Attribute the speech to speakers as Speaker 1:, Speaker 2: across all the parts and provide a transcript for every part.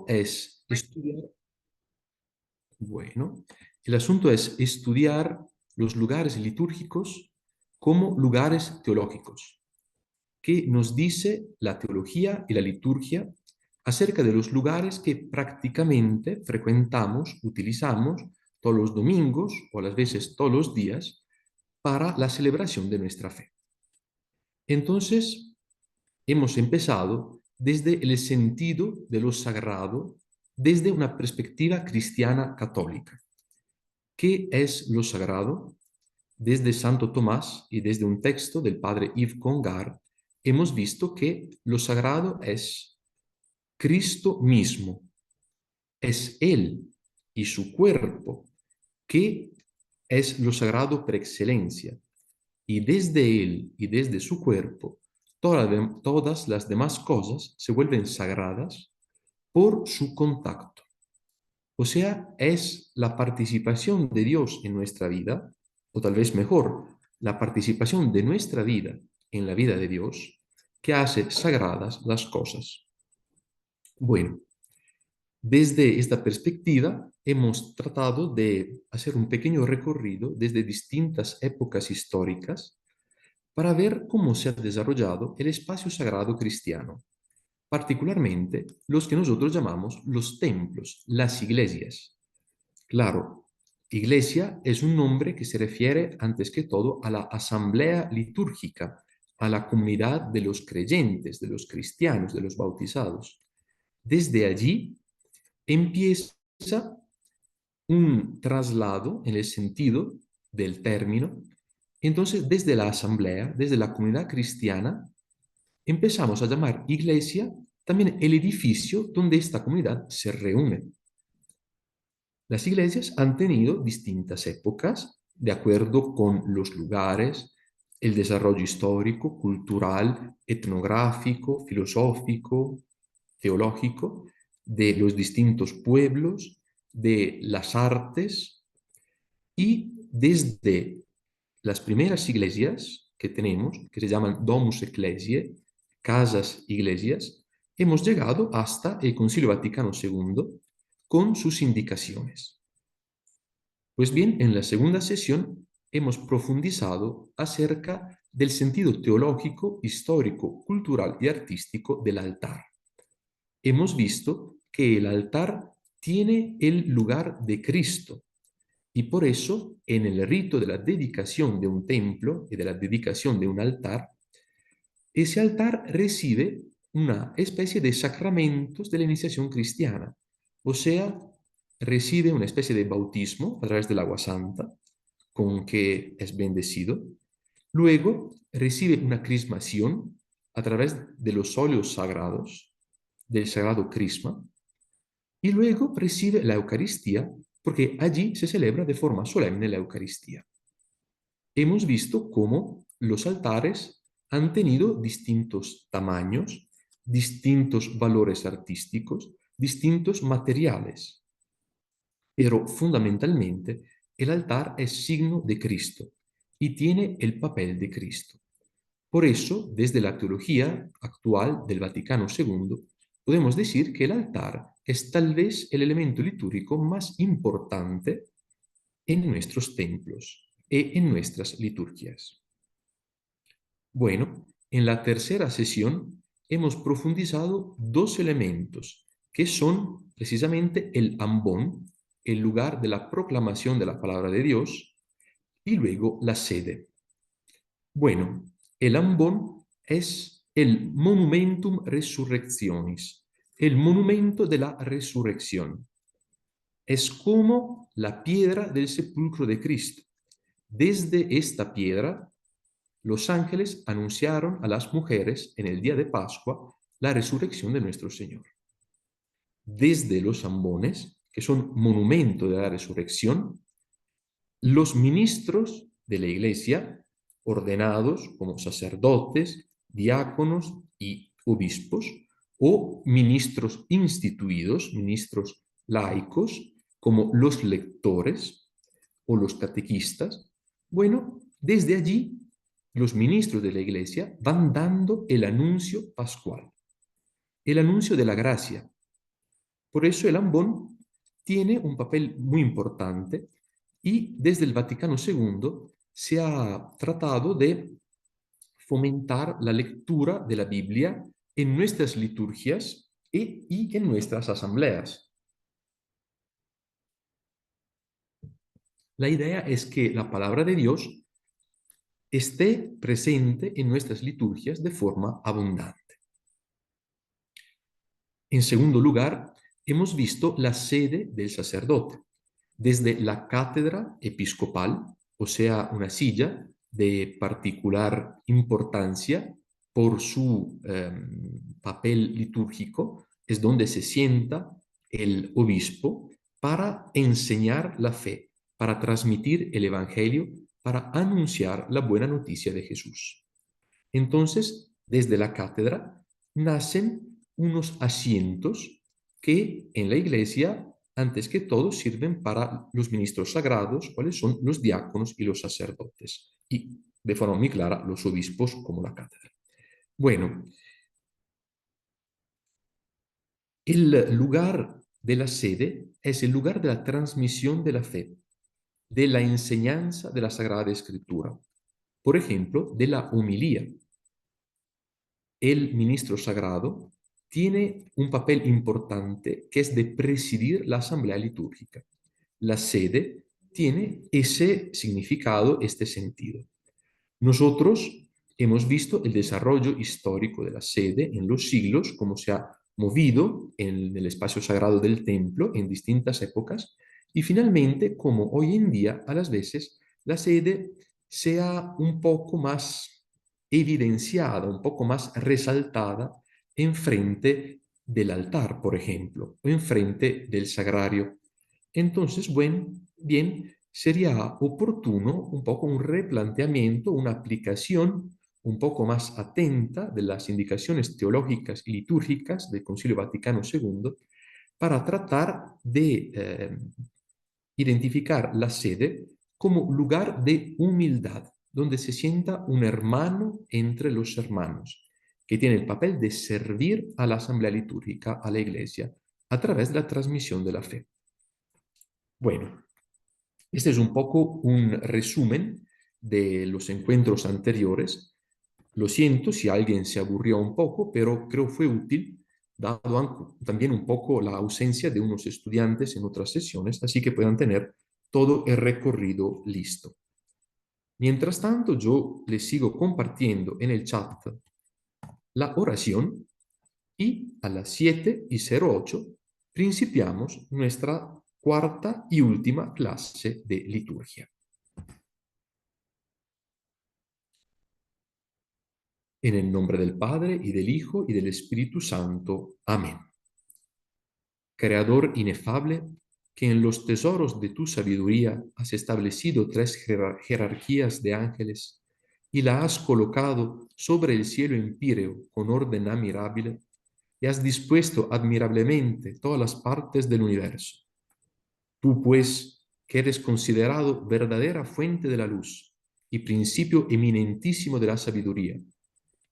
Speaker 1: es estudiar, bueno, el asunto es estudiar los lugares litúrgicos como lugares teológicos. ¿Qué nos dice la teología y la liturgia acerca de los lugares que prácticamente frecuentamos, utilizamos todos los domingos o a las veces todos los días para la celebración de nuestra fe? Entonces, hemos empezado desde el sentido de lo sagrado, desde una perspectiva cristiana católica. ¿Qué es lo sagrado? Desde Santo Tomás y desde un texto del padre Yves Congar, hemos visto que lo sagrado es Cristo mismo, es Él y su cuerpo, que es lo sagrado por excelencia. Y desde Él y desde su cuerpo, todas las demás cosas se vuelven sagradas por su contacto. O sea, es la participación de Dios en nuestra vida, o tal vez mejor, la participación de nuestra vida en la vida de Dios, que hace sagradas las cosas. Bueno, desde esta perspectiva hemos tratado de hacer un pequeño recorrido desde distintas épocas históricas para ver cómo se ha desarrollado el espacio sagrado cristiano, particularmente los que nosotros llamamos los templos, las iglesias. Claro, iglesia es un nombre que se refiere antes que todo a la asamblea litúrgica, a la comunidad de los creyentes, de los cristianos, de los bautizados. Desde allí empieza un traslado en el sentido del término. Entonces, desde la asamblea, desde la comunidad cristiana, empezamos a llamar iglesia también el edificio donde esta comunidad se reúne. Las iglesias han tenido distintas épocas de acuerdo con los lugares, el desarrollo histórico, cultural, etnográfico, filosófico, teológico de los distintos pueblos, de las artes, y desde las primeras iglesias que tenemos, que se llaman Domus Ecclesiae, casas iglesias, hemos llegado hasta el Concilio Vaticano II con sus indicaciones. Pues bien, en la segunda sesión hemos profundizado acerca del sentido teológico, histórico, cultural y artístico del altar. Hemos visto que el altar tiene el lugar de Cristo y por eso en el rito de la dedicación de un templo y de la dedicación de un altar, ese altar recibe una especie de sacramentos de la iniciación cristiana, o sea, recibe una especie de bautismo a través del agua santa, con que es bendecido. Luego recibe una crismación a través de los óleos sagrados, del sagrado crisma, y luego recibe la Eucaristía, porque allí se celebra de forma solemne la Eucaristía. Hemos visto cómo los altares han tenido distintos tamaños, distintos valores artísticos, distintos materiales, pero fundamentalmente el altar es signo de Cristo y tiene el papel de Cristo. Por eso, desde la teología actual del Vaticano II, podemos decir que el altar es tal vez el elemento litúrgico más importante en nuestros templos y en nuestras liturgias. Bueno, en la tercera sesión hemos profundizado dos elementos que son precisamente el ambón, el lugar de la proclamación de la palabra de Dios, y luego la sede. Bueno, el ambón es el monumentum resurrectionis, el monumento de la resurrección. Es como la piedra del sepulcro de Cristo. Desde esta piedra, los ángeles anunciaron a las mujeres en el día de Pascua la resurrección de nuestro Señor. Desde los ambones, que son monumento de la resurrección, los ministros de la iglesia, ordenados como sacerdotes, diáconos y obispos, o ministros instituidos, ministros laicos, como los lectores o los catequistas, bueno, desde allí los ministros de la iglesia van dando el anuncio pascual, el anuncio de la gracia. Por eso el ambón tiene un papel muy importante y desde el Vaticano II se ha tratado de fomentar la lectura de la Biblia en nuestras liturgias y en nuestras asambleas. La idea es que la palabra de Dios esté presente en nuestras liturgias de forma abundante. En segundo lugar, hemos visto la sede del sacerdote, desde la cátedra episcopal, o sea, una silla de particular importancia por su papel litúrgico, es donde se sienta el obispo para enseñar la fe, para transmitir el Evangelio, para anunciar la buena noticia de Jesús. Entonces, desde la cátedra nacen unos asientos que en la iglesia, antes que todo, sirven para los ministros sagrados, cuáles son los diáconos y los sacerdotes, y de forma muy clara los obispos como la cátedra. Bueno, el lugar de la sede es el lugar de la transmisión de la fe, de la enseñanza de la Sagrada Escritura, por ejemplo, de la homilía. El ministro sagrado tiene un papel importante que es de presidir la asamblea litúrgica. La sede tiene ese significado, este sentido. Nosotros hemos visto el desarrollo histórico de la sede en los siglos, cómo se ha movido en el espacio sagrado del templo en distintas épocas y finalmente cómo hoy en día a las veces la sede sea un poco más evidenciada, un poco más resaltada en frente del altar, por ejemplo, o en frente del sagrario. Entonces, bien, sería oportuno un poco un replanteamiento, una aplicación un poco más atenta de las indicaciones teológicas y litúrgicas del Concilio Vaticano II para tratar de identificar la sede como lugar de humildad, donde se sienta un hermano entre los hermanos, que tiene el papel de servir a la asamblea litúrgica, a la iglesia, a través de la transmisión de la fe. Bueno, este es un poco un resumen de los encuentros anteriores. Lo siento si alguien se aburrió un poco, pero creo fue útil, dado también un poco la ausencia de unos estudiantes en otras sesiones, así que puedan tener todo el recorrido listo. Mientras tanto, yo les sigo compartiendo en el chat la oración y a las 7:08 principiamos nuestra cuarta y última clase de liturgia. En el nombre del Padre, y del Hijo, y del Espíritu Santo. Amén. Creador inefable, que en los tesoros de tu sabiduría has establecido tres jerarquías de ángeles y la has colocado sobre el cielo empíreo con orden admirable, y has dispuesto admirablemente todas las partes del universo. Tú, pues, que eres considerado verdadera fuente de la luz y principio eminentísimo de la sabiduría,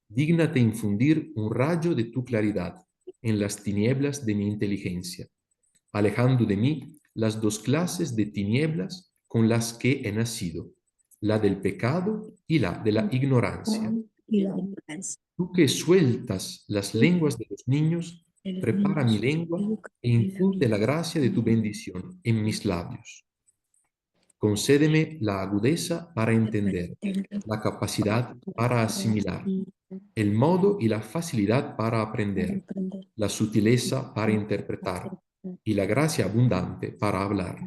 Speaker 1: dígnate infundir un rayo de tu claridad en las tinieblas de mi inteligencia, alejando de mí las dos clases de tinieblas con las que he nacido, la del pecado y la de la ignorancia. Tú que sueltas las lenguas de los niños, prepara mi lengua e infunde la gracia de tu bendición en mis labios. Concédeme la agudeza para entender, la capacidad para asimilar, el modo y la facilidad para aprender, la sutileza para interpretar y la gracia abundante para hablar.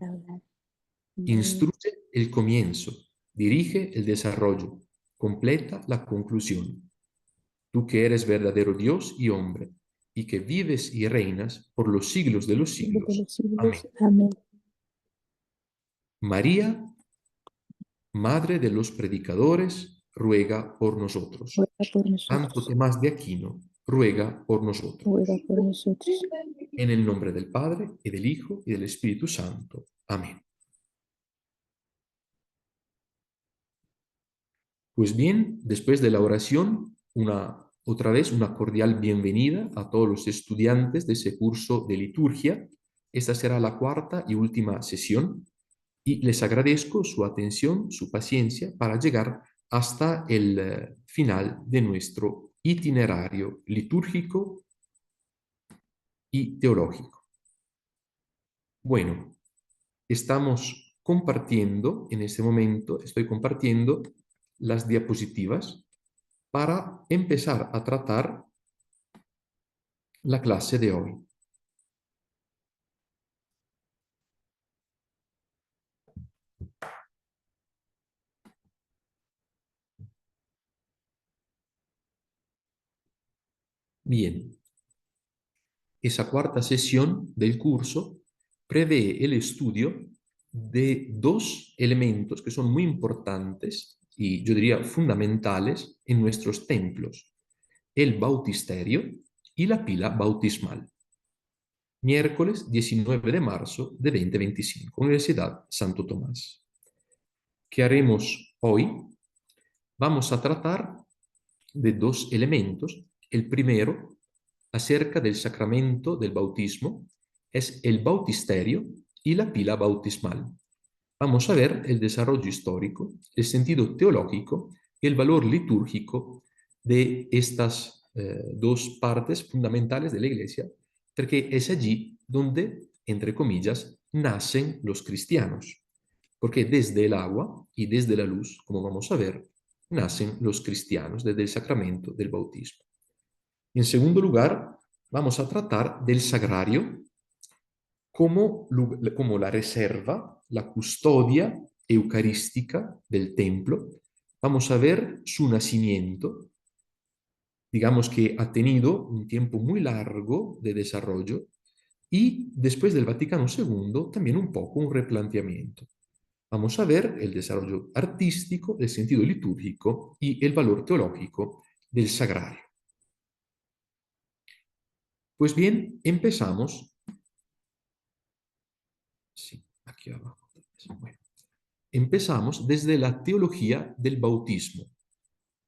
Speaker 1: Instruye el comienzo, dirige el desarrollo, completa la conclusión. Tú que eres verdadero Dios y hombre, y que vives y reinas por los siglos de los siglos. Amén. María, Madre de los predicadores, ruega por nosotros. Santo Tomás de Aquino, ruega por nosotros. En el nombre del Padre, y del Hijo, y del Espíritu Santo. Amén. Pues bien, después de la oración, una Otra vez una cordial bienvenida a todos los estudiantes de ese curso de liturgia. Esta será la cuarta y última sesión y les agradezco su atención, su paciencia para llegar hasta el final de nuestro itinerario litúrgico y teológico. Bueno, estamos compartiendo, en este momento estoy compartiendo las diapositivas para empezar a tratar la clase de hoy. Bien, esa cuarta sesión del curso prevé el estudio de dos elementos que son muy importantes y yo diría fundamentales en nuestros templos, el bautisterio y la pila bautismal. Miércoles 19 de marzo de 2025, Universidad Santo Tomás. ¿Qué haremos hoy? Vamos a tratar de dos elementos. El primero, acerca del sacramento del bautismo, es el bautisterio y la pila bautismal. Vamos a ver el desarrollo histórico, el sentido teológico y el valor litúrgico de estas dos partes fundamentales de la Iglesia, porque es allí donde, entre comillas, nacen los cristianos. Porque desde el agua y desde la luz, como vamos a ver, nacen los cristianos desde el sacramento del bautismo. En segundo lugar, vamos a tratar del sagrario como la reserva, la custodia eucarística del templo. Vamos a ver su nacimiento. Digamos que ha tenido un tiempo muy largo de desarrollo y después del Vaticano II también un poco un replanteamiento. Vamos a ver el desarrollo artístico, el sentido litúrgico y el valor teológico del sagrario. Pues bien, empezamos. Sí, aquí abajo. Bueno, empezamos desde la teología del bautismo.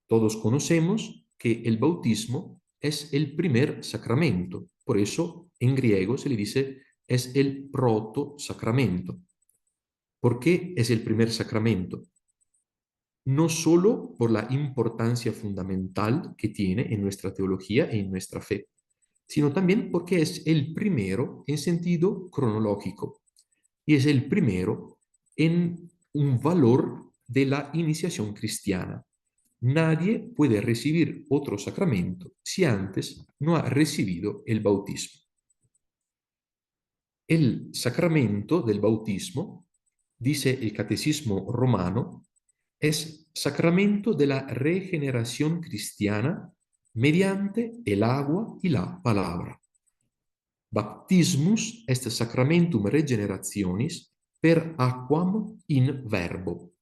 Speaker 1: Todos conocemos que el bautismo es el primer sacramento. Por eso en griego se le dice es el proto-sacramento. ¿Por qué es el primer sacramento? No solo por la importancia fundamental que tiene en nuestra teología y en nuestra fe, sino también porque es el primero en sentido cronológico y es el primero en un valor de la iniciación cristiana. Nadie puede recibir otro sacramento si antes no ha recibido el bautismo. El sacramento del bautismo, dice el Catecismo Romano, es sacramento de la regeneración cristiana mediante el agua y la palabra. Baptismus est sacramentum regenerationis per aquam in verbo.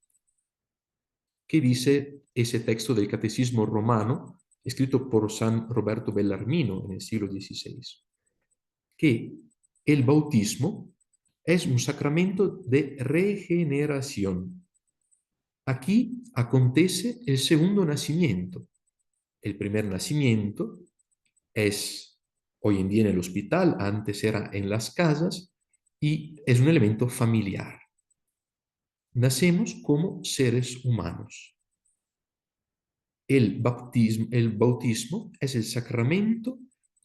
Speaker 1: ¿Qué dice ese texto del Catecismo Romano, escrito por San Roberto Bellarmino en el siglo XVI? Que el bautismo es un sacramento de regeneración. Aquí acontece el segundo nacimiento. El primer nacimiento es hoy en día en el hospital, antes era en las casas, y es un elemento familiar. Nacemos como seres humanos. El bautismo es el sacramento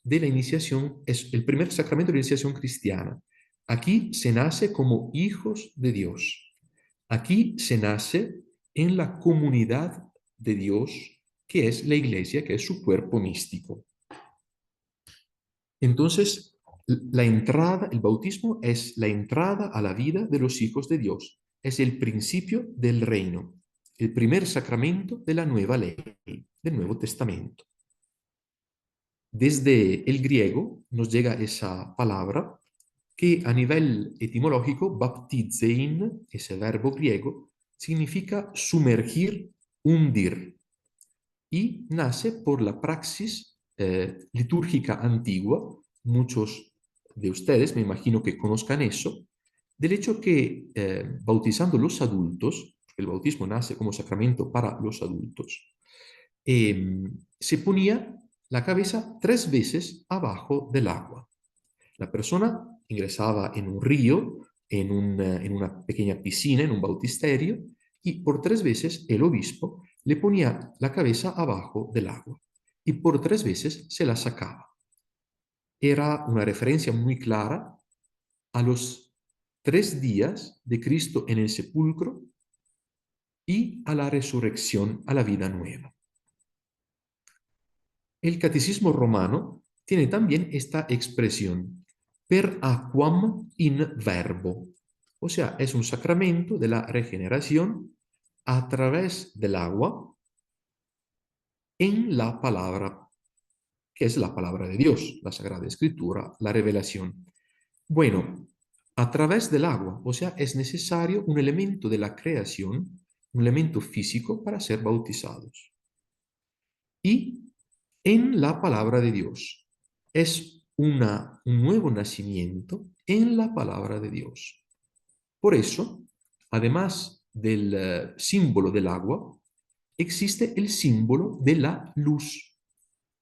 Speaker 1: de la iniciación, es el primer sacramento de la iniciación cristiana. Aquí se nace como hijos de Dios. Aquí se nace en la comunidad de Dios, que es la iglesia, que es su cuerpo místico. Entonces, el bautismo es la entrada a la vida de los hijos de Dios. Es el principio del reino, el primer sacramento de la nueva ley, del Nuevo Testamento. Desde el griego nos llega esa palabra que a nivel etimológico, baptizein, ese verbo griego, significa sumergir, hundir, y nace por la praxis litúrgica antigua. Muchos de ustedes me imagino que conozcan eso, del hecho que bautizando los adultos, el bautismo nace como sacramento para los adultos, se ponía la cabeza 3 veces abajo del agua. La persona ingresaba en un río, en una pequeña piscina, en un bautisterio, y por 3 veces el obispo le ponía la cabeza abajo del agua y por 3 veces se la sacaba. Era una referencia muy clara a los 3 días de Cristo en el sepulcro y a la resurrección, a la vida nueva. El catecismo romano tiene también esta expresión, per aquam in verbo, o sea, es un sacramento de la regeneración a través del agua en la palabra, que es la palabra de Dios, la Sagrada Escritura, la revelación. Bueno, a través del agua, o sea, es necesario un elemento de la creación, un elemento físico para ser bautizados. Y en la palabra de Dios. Es un nuevo nacimiento en la palabra de Dios. Por eso, además del símbolo del agua, existe el símbolo de la luz.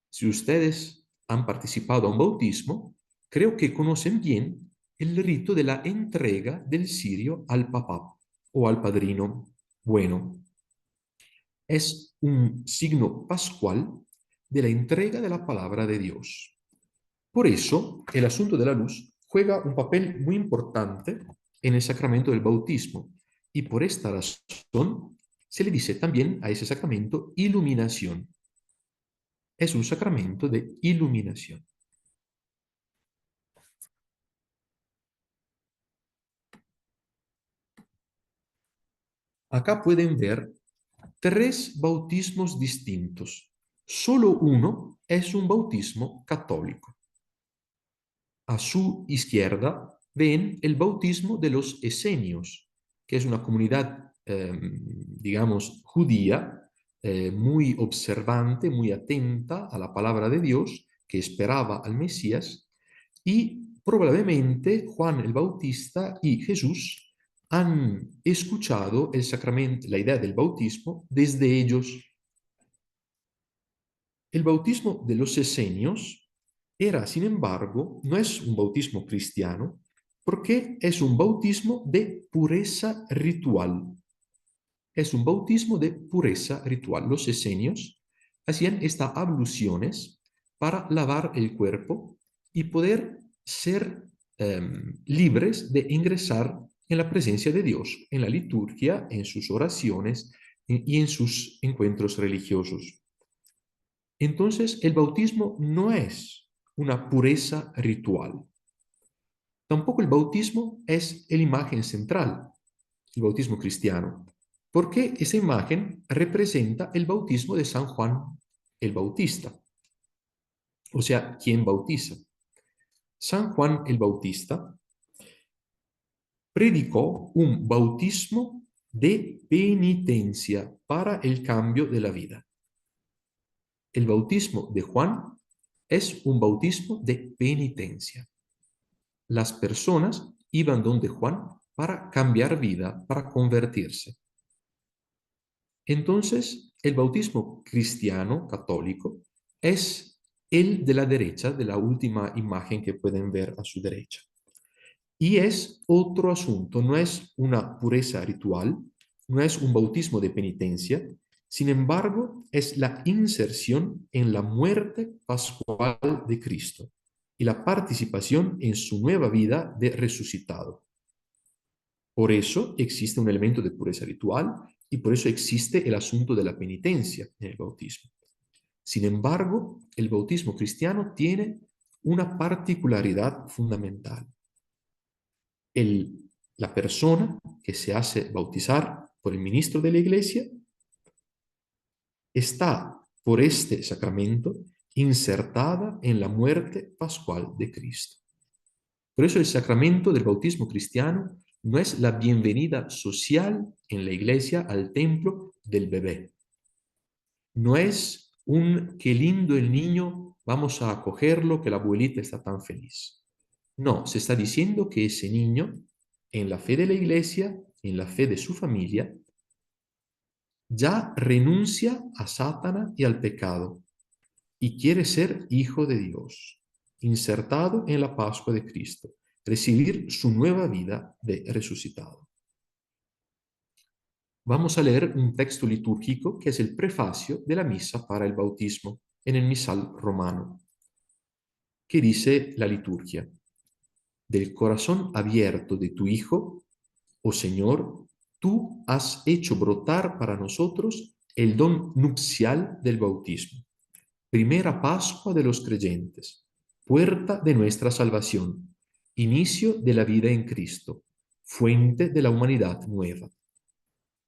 Speaker 1: Si ustedes han participado a un bautismo, creo que conocen bien el rito de la entrega del cirio al papá o al padrino. Bueno, es un signo pascual de la entrega de la palabra de Dios. Por eso, el asunto de la luz juega un papel muy importante en el sacramento del bautismo y por esta razón se le dice también a ese sacramento iluminación. Es un sacramento de iluminación. Acá pueden ver 3 bautismos distintos. Solo uno es un bautismo católico. A su izquierda ven el bautismo de los esenios, que es una comunidad, digamos, judía, muy observante, muy atenta a la palabra de Dios, que esperaba al Mesías, y probablemente Juan el Bautista y Jesús han escuchado el sacramento, la idea del bautismo desde ellos. El bautismo de los esenios era, sin embargo, no es un bautismo cristiano, porque es un bautismo de pureza ritual. Es un bautismo de pureza ritual. Los esenios hacían estas abluciones para lavar el cuerpo y poder ser libres de ingresar en la presencia de Dios, en la liturgia, en sus oraciones y en sus encuentros religiosos. Entonces, el bautismo no es una pureza ritual. Tampoco el bautismo es la imagen central, el bautismo cristiano, porque esa imagen representa el bautismo de San Juan el Bautista, o sea, quien bautiza. San Juan el Bautista predicó un bautismo de penitencia para el cambio de la vida. El bautismo de Juan es un bautismo de penitencia. Las personas iban donde Juan para cambiar vida, para convertirse. Entonces, el bautismo cristiano, católico, es el de la derecha, de la última imagen que pueden ver a su derecha. Y es otro asunto, no es una pureza ritual, no es un bautismo de penitencia, sin embargo, es la inserción en la muerte pascual de Cristo y la participación en su nueva vida de resucitado. Por eso existe un elemento de pureza ritual y por eso existe el asunto de la penitencia en el bautismo. Sin embargo, el bautismo cristiano tiene una particularidad fundamental. La persona que se hace bautizar por el ministro de la iglesia está por este sacramento insertada en la muerte pascual de Cristo. Por eso el sacramento del bautismo cristiano no es la bienvenida social en la iglesia al templo del bebé. No es un qué lindo el niño, vamos a acogerlo, que la abuelita está tan feliz. No, se está diciendo que ese niño, en la fe de la iglesia, en la fe de su familia, ya renuncia a Satanás y al pecado y quiere ser hijo de Dios, insertado en la Pascua de Cristo, recibir su nueva vida de resucitado. Vamos a leer un texto litúrgico que es el prefacio de la misa para el bautismo en el misal romano, que dice la liturgia: del corazón abierto de tu Hijo, oh Señor, tú has hecho brotar para nosotros el don nupcial del bautismo, primera Pascua de los creyentes, puerta de nuestra salvación, inicio de la vida en Cristo, fuente de la humanidad nueva.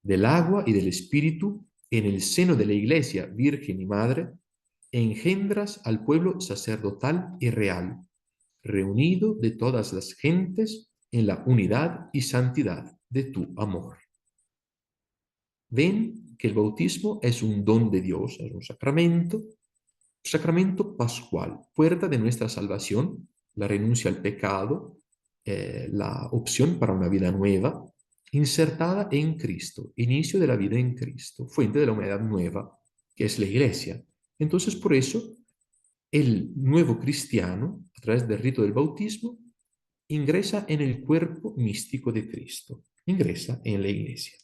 Speaker 1: Del agua y del Espíritu, en el seno de la Iglesia Virgen y Madre, engendras al pueblo sacerdotal y real, reunido de todas las gentes en la unidad y santidad de tu amor. Ven que el bautismo es un don de Dios, es un sacramento pascual, puerta de nuestra salvación, la renuncia al pecado, la opción para una vida nueva, insertada en Cristo, inicio de la vida en Cristo, fuente de la humanidad nueva, que es la Iglesia. Entonces, por eso, el nuevo cristiano, a través del rito del bautismo, ingresa en el cuerpo místico de Cristo, ingresa en la Iglesia.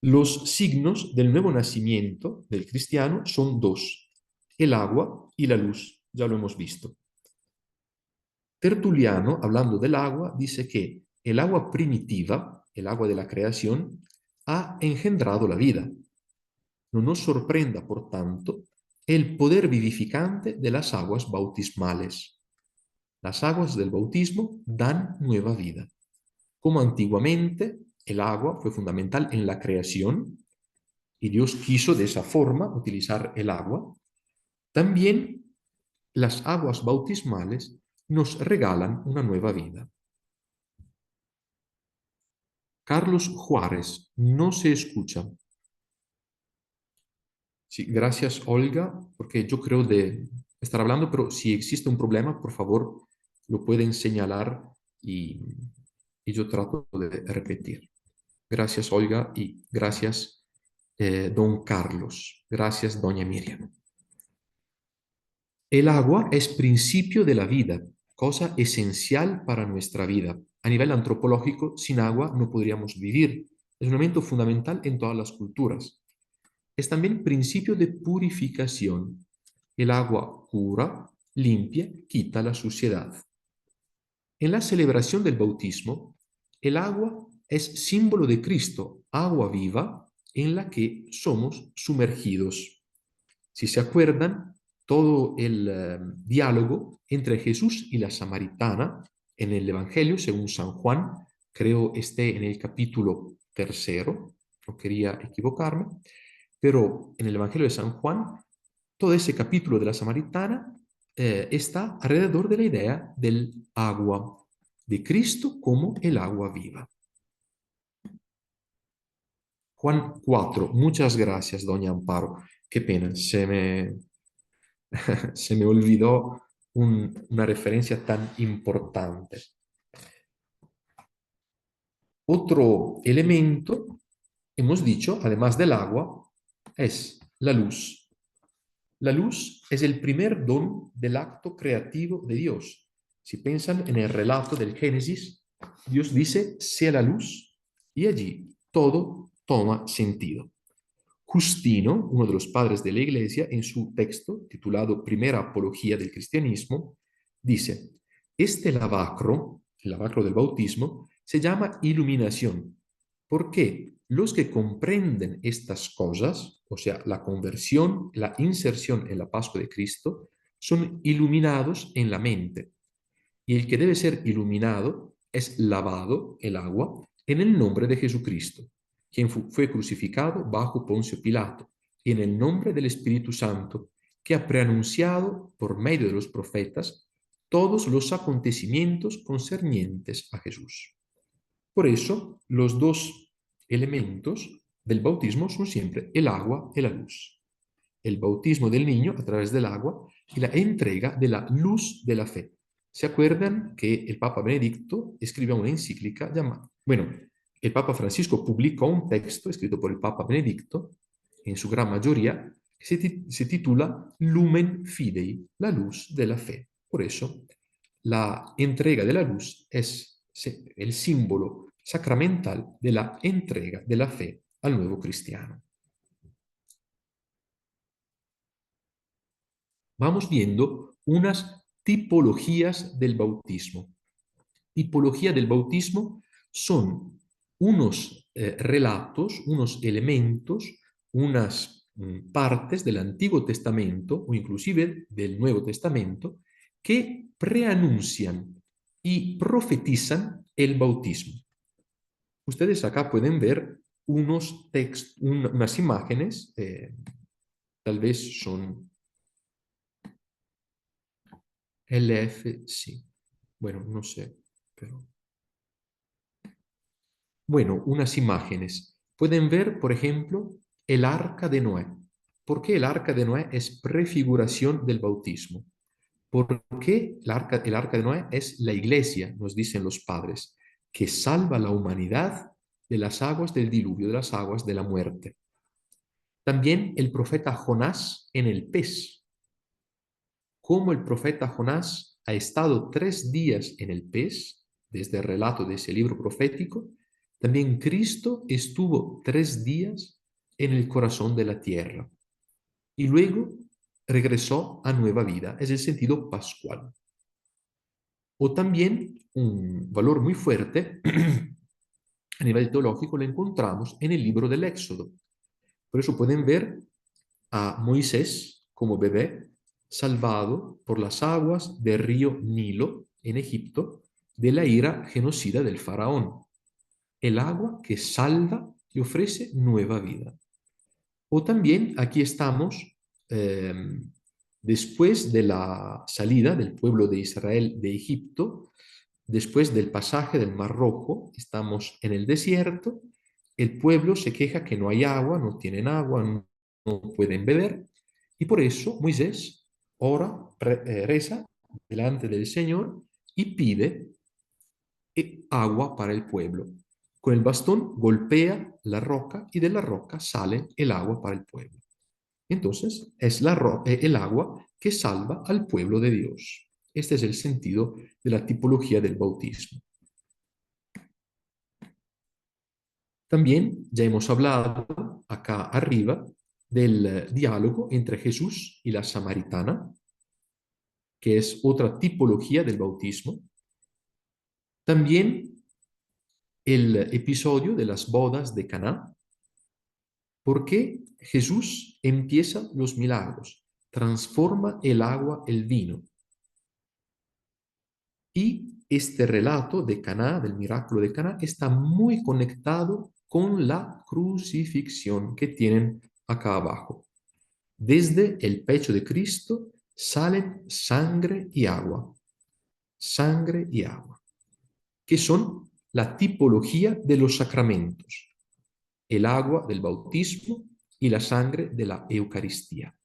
Speaker 1: Los signos del nuevo nacimiento del cristiano son dos: el agua y la luz, ya lo hemos visto. Tertuliano, hablando del agua, dice que el agua primitiva, el agua de la creación, ha engendrado la vida. No nos sorprenda, por tanto, el poder vivificante de las aguas bautismales. Las aguas del bautismo dan nueva vida. Como antiguamente el agua fue fundamental en la creación y Dios quiso de esa forma utilizar el agua, también las aguas bautismales nos regalan una nueva vida. Carlos Juárez, no se escucha. Sí, gracias, Olga, porque yo creo de estar hablando, pero si existe un problema, por favor, lo pueden señalar y yo trato de repetir. Gracias, Olga, y gracias, don Carlos. Gracias, doña Miriam. El agua es principio de la vida, cosa esencial para nuestra vida. A nivel antropológico, sin agua no podríamos vivir. Es un elemento fundamental en todas las culturas. Es también principio de purificación. El agua cura, limpia, quita la suciedad. En la celebración del bautismo, el agua es símbolo de Cristo, agua viva en la que somos sumergidos. Si se acuerdan, todo el diálogo entre Jesús y la samaritana en el Evangelio, según San Juan, creo esté en el capítulo 3, no quería equivocarme, pero en el Evangelio de San Juan, todo ese capítulo de la samaritana está alrededor de la idea del agua, de Cristo como el agua viva. Juan 4, muchas gracias, doña Amparo. Qué pena, se me olvidó una referencia tan importante. Otro elemento, hemos dicho, además del agua, es la luz. La luz es el primer don del acto creativo de Dios. Si piensan en el relato del Génesis, Dios dice, sea la luz, y allí todo toma sentido. Justino, uno de los padres de la Iglesia, en su texto titulado Primera Apología del Cristianismo, dice, este lavacro, el lavacro del bautismo, se llama iluminación, porque los que comprenden estas cosas, o sea, la conversión, la inserción en la Pascua de Cristo, son iluminados en la mente. Y el que debe ser iluminado es lavado, el agua, en el nombre de Jesucristo, quien fue crucificado bajo Poncio Pilato, y en el nombre del Espíritu Santo, que ha preanunciado por medio de los profetas todos los acontecimientos concernientes a Jesús. Por eso, los dos elementos del bautismo son siempre el agua y la luz. El bautismo del niño a través del agua y la entrega de la luz de la fe. ¿Se acuerdan que el Papa Benedicto escribió una encíclica llamada, bueno, el Papa Francisco publicó un texto escrito por el Papa Benedicto, en su gran mayoría, que se titula Lumen Fidei, la luz de la fe. Por eso, la entrega de la luz es el símbolo sacramental de la entrega de la fe al nuevo cristiano. Vamos viendo unas tipologías del bautismo. Tipología del bautismo son unos relatos, unos elementos, unas partes del Antiguo Testamento o inclusive del Nuevo Testamento que preanuncian y profetizan el bautismo. Ustedes acá pueden ver unas imágenes, tal vez son LF, sí. Bueno, no sé, pero... Bueno, unas imágenes. Pueden ver, por ejemplo, el arca de Noé. ¿Por qué el arca de Noé es prefiguración del bautismo? Porque el arca de Noé es la iglesia, nos dicen los padres, que salva a la humanidad de las aguas del diluvio, de las aguas de la muerte. También el profeta Jonás en el pez. Como el profeta Jonás ha estado 3 días en el pez, desde el relato de ese libro profético, también Cristo estuvo 3 días en el corazón de la tierra y luego regresó a nueva vida, es el sentido pascual. O también un valor muy fuerte a nivel teológico lo encontramos en el libro del Éxodo. Por eso pueden ver a Moisés como bebé salvado por las aguas del río Nilo en Egipto de la ira genocida del faraón. El agua que salva y ofrece nueva vida. O también aquí estamos eh, después de la salida del pueblo de Israel de Egipto, después del pasaje del Mar Rojo, estamos en el desierto, el pueblo se queja que no hay agua, no tienen agua, no pueden beber, y por eso Moisés ora, reza delante del Señor y pide agua para el pueblo. Con el bastón golpea la roca y de la roca sale el agua para el pueblo. Entonces es el agua que salva al pueblo de Dios. Este es el sentido de la tipología del bautismo. También ya hemos hablado acá arriba del diálogo entre Jesús y la samaritana, que es otra tipología del bautismo. También el episodio de las bodas de Caná, porque Jesús empieza los milagros, transforma el agua en vino. Y este relato de Caná, del milagro de Caná, está muy conectado con la crucifixión que tienen acá abajo. Desde el pecho de Cristo salen sangre y agua, que son la tipología de los sacramentos, el agua del bautismo y la sangre de la Eucaristía.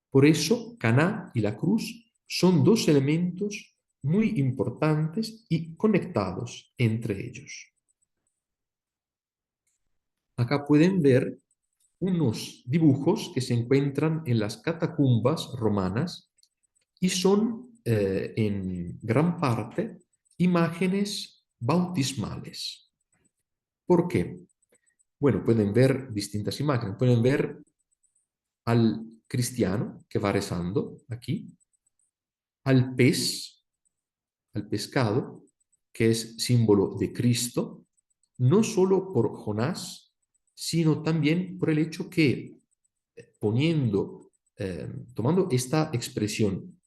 Speaker 1: Por eso, Caná y la cruz son dos elementos muy importantes y conectados entre ellos. Acá pueden ver unos dibujos que se encuentran en las catacumbas romanas y son en gran parte imágenes bautismales. ¿Por qué? Bueno, pueden ver distintas imágenes. Pueden ver al cristiano que va rezando aquí, al pez, al pescado, que es símbolo de Cristo, no solo por Jonás, sino también por el hecho que tomando esta expresión,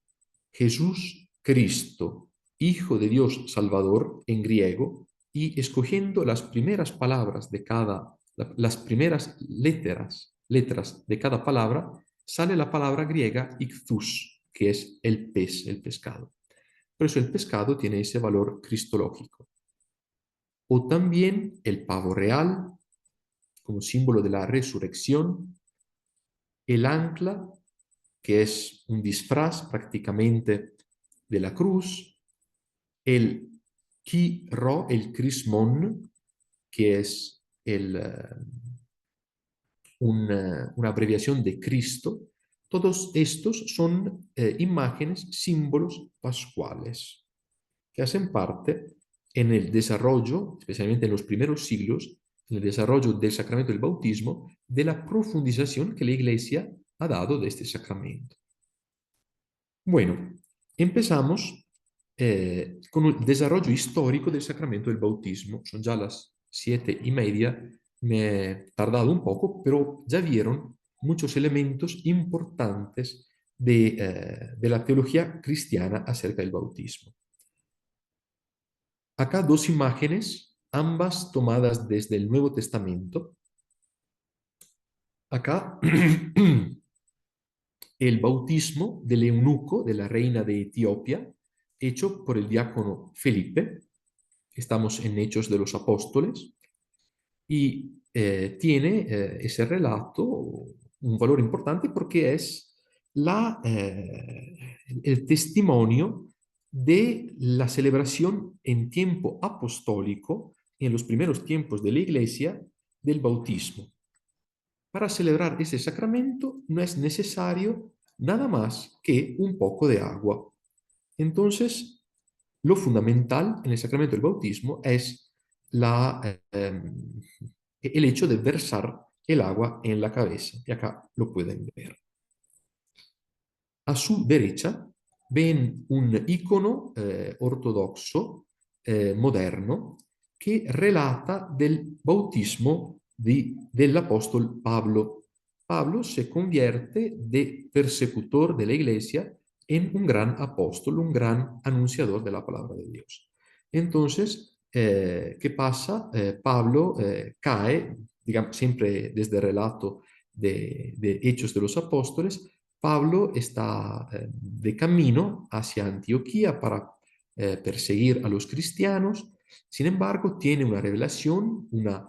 Speaker 1: Jesús Cristo, Hijo de Dios Salvador en griego, y escogiendo las primeras palabras de las primeras letras de cada palabra, sale la palabra griega ichthus, que es el pez, el pescado. Por eso el pescado tiene ese valor cristológico. O también el pavo real, como símbolo de la resurrección, el ancla, que es un disfraz prácticamente de la cruz, el chi-ro, el crismón, que es una abreviación de Cristo. Todos estos son imágenes, símbolos pascuales que hacen parte en el desarrollo, especialmente en los primeros siglos, en el desarrollo del sacramento del bautismo, de la profundización que la Iglesia ha dado de este sacramento. Bueno, empezamos con el desarrollo histórico del sacramento del bautismo. Son ya las 7:30, me he tardado un poco, pero ya vieron muchos elementos importantes de la teología cristiana acerca del bautismo. Acá dos imágenes, ambas tomadas desde el Nuevo Testamento. Acá el bautismo del eunuco, de la reina de Etiopía, hecho por el diácono Felipe. Estamos en Hechos de los Apóstoles y tiene ese relato un valor importante porque es el testimonio de la celebración en tiempo apostólico, en los primeros tiempos de la Iglesia, del bautismo. Para celebrar ese sacramento no es necesario nada más que un poco de agua. Entonces, lo fundamental en el sacramento del bautismo es el hecho de versar el agua en la cabeza. Y acá lo pueden ver. A su derecha ven un icono ortodoxo moderno que relata del bautismo del apóstol Pablo. Pablo se convierte de persecutor de la iglesia en un gran apóstol, un gran anunciador de la palabra de Dios. Entonces, ¿qué pasa? Pablo cae, digamos, siempre desde el relato de Hechos de los Apóstoles. Pablo está de camino hacia Antioquía para perseguir a los cristianos. Sin embargo, tiene una revelación, una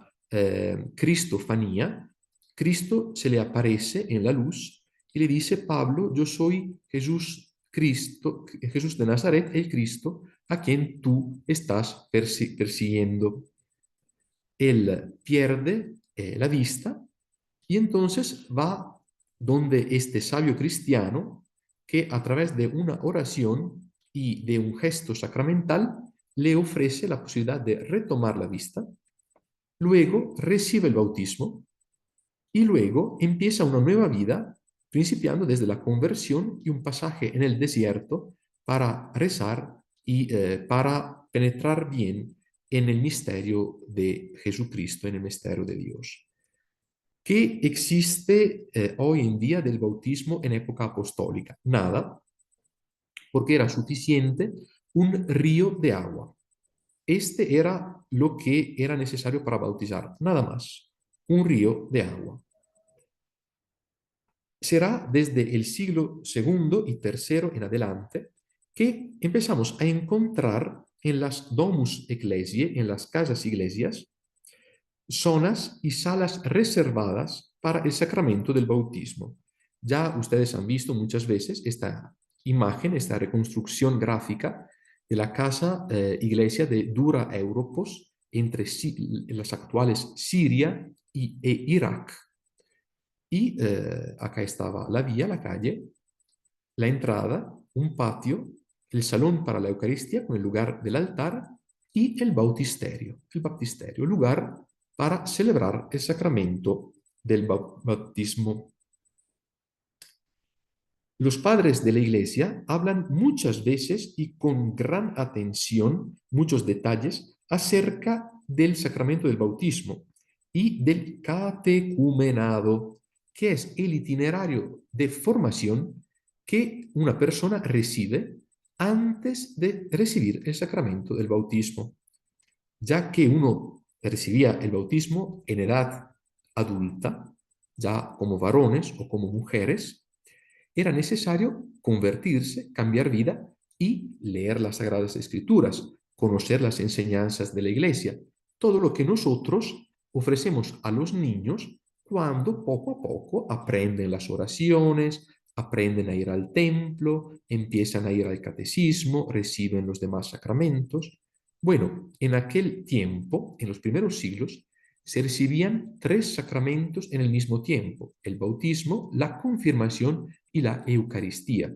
Speaker 1: cristofanía. Cristo se le aparece en la luz y le dice: Pablo, yo soy Jesús Cristo, Jesús de Nazaret, el Cristo, a quien tú estás persiguiendo. Él pierde la vista y entonces va donde este sabio cristiano que a través de una oración y de un gesto sacramental le ofrece la posibilidad de retomar la vista, luego recibe el bautismo y luego empieza una nueva vida, principiando desde la conversión y un pasaje en el desierto para rezar y para penetrar bien en el misterio de Jesucristo, en el misterio de Dios. ¿Qué existe hoy en día del bautismo en época apostólica? Nada, porque era suficiente un río de agua. Este era lo que era necesario para bautizar, nada más, un río de agua. Será desde el siglo II y III en adelante que empezamos a encontrar en las domus ecclesiae, en las casas iglesias, zonas y salas reservadas para el sacramento del bautismo. Ya ustedes han visto muchas veces esta imagen, esta reconstrucción gráfica de la casa iglesia de Dura Europos entre las actuales Siria e Irak. Y acá estaba la vía, la calle, la entrada, un patio, el salón para la Eucaristía con el lugar del altar y el baptisterio, lugar para celebrar el sacramento del bautismo. Los padres de la Iglesia hablan muchas veces y con gran atención, muchos detalles, acerca del sacramento del bautismo y del catecumenado, que es el itinerario de formación que una persona recibe antes de recibir el sacramento del bautismo, ya que uno recibía el bautismo en edad adulta, ya como varones o como mujeres, era necesario convertirse, cambiar vida y leer las Sagradas Escrituras, conocer las enseñanzas de la Iglesia, todo lo que nosotros ofrecemos a los niños cuando poco a poco aprenden las oraciones, aprenden a ir al templo, empiezan a ir al catecismo, reciben los demás sacramentos. Bueno, en aquel tiempo, en los primeros siglos, se recibían tres sacramentos en el mismo tiempo: el bautismo, la confirmación y la Eucaristía.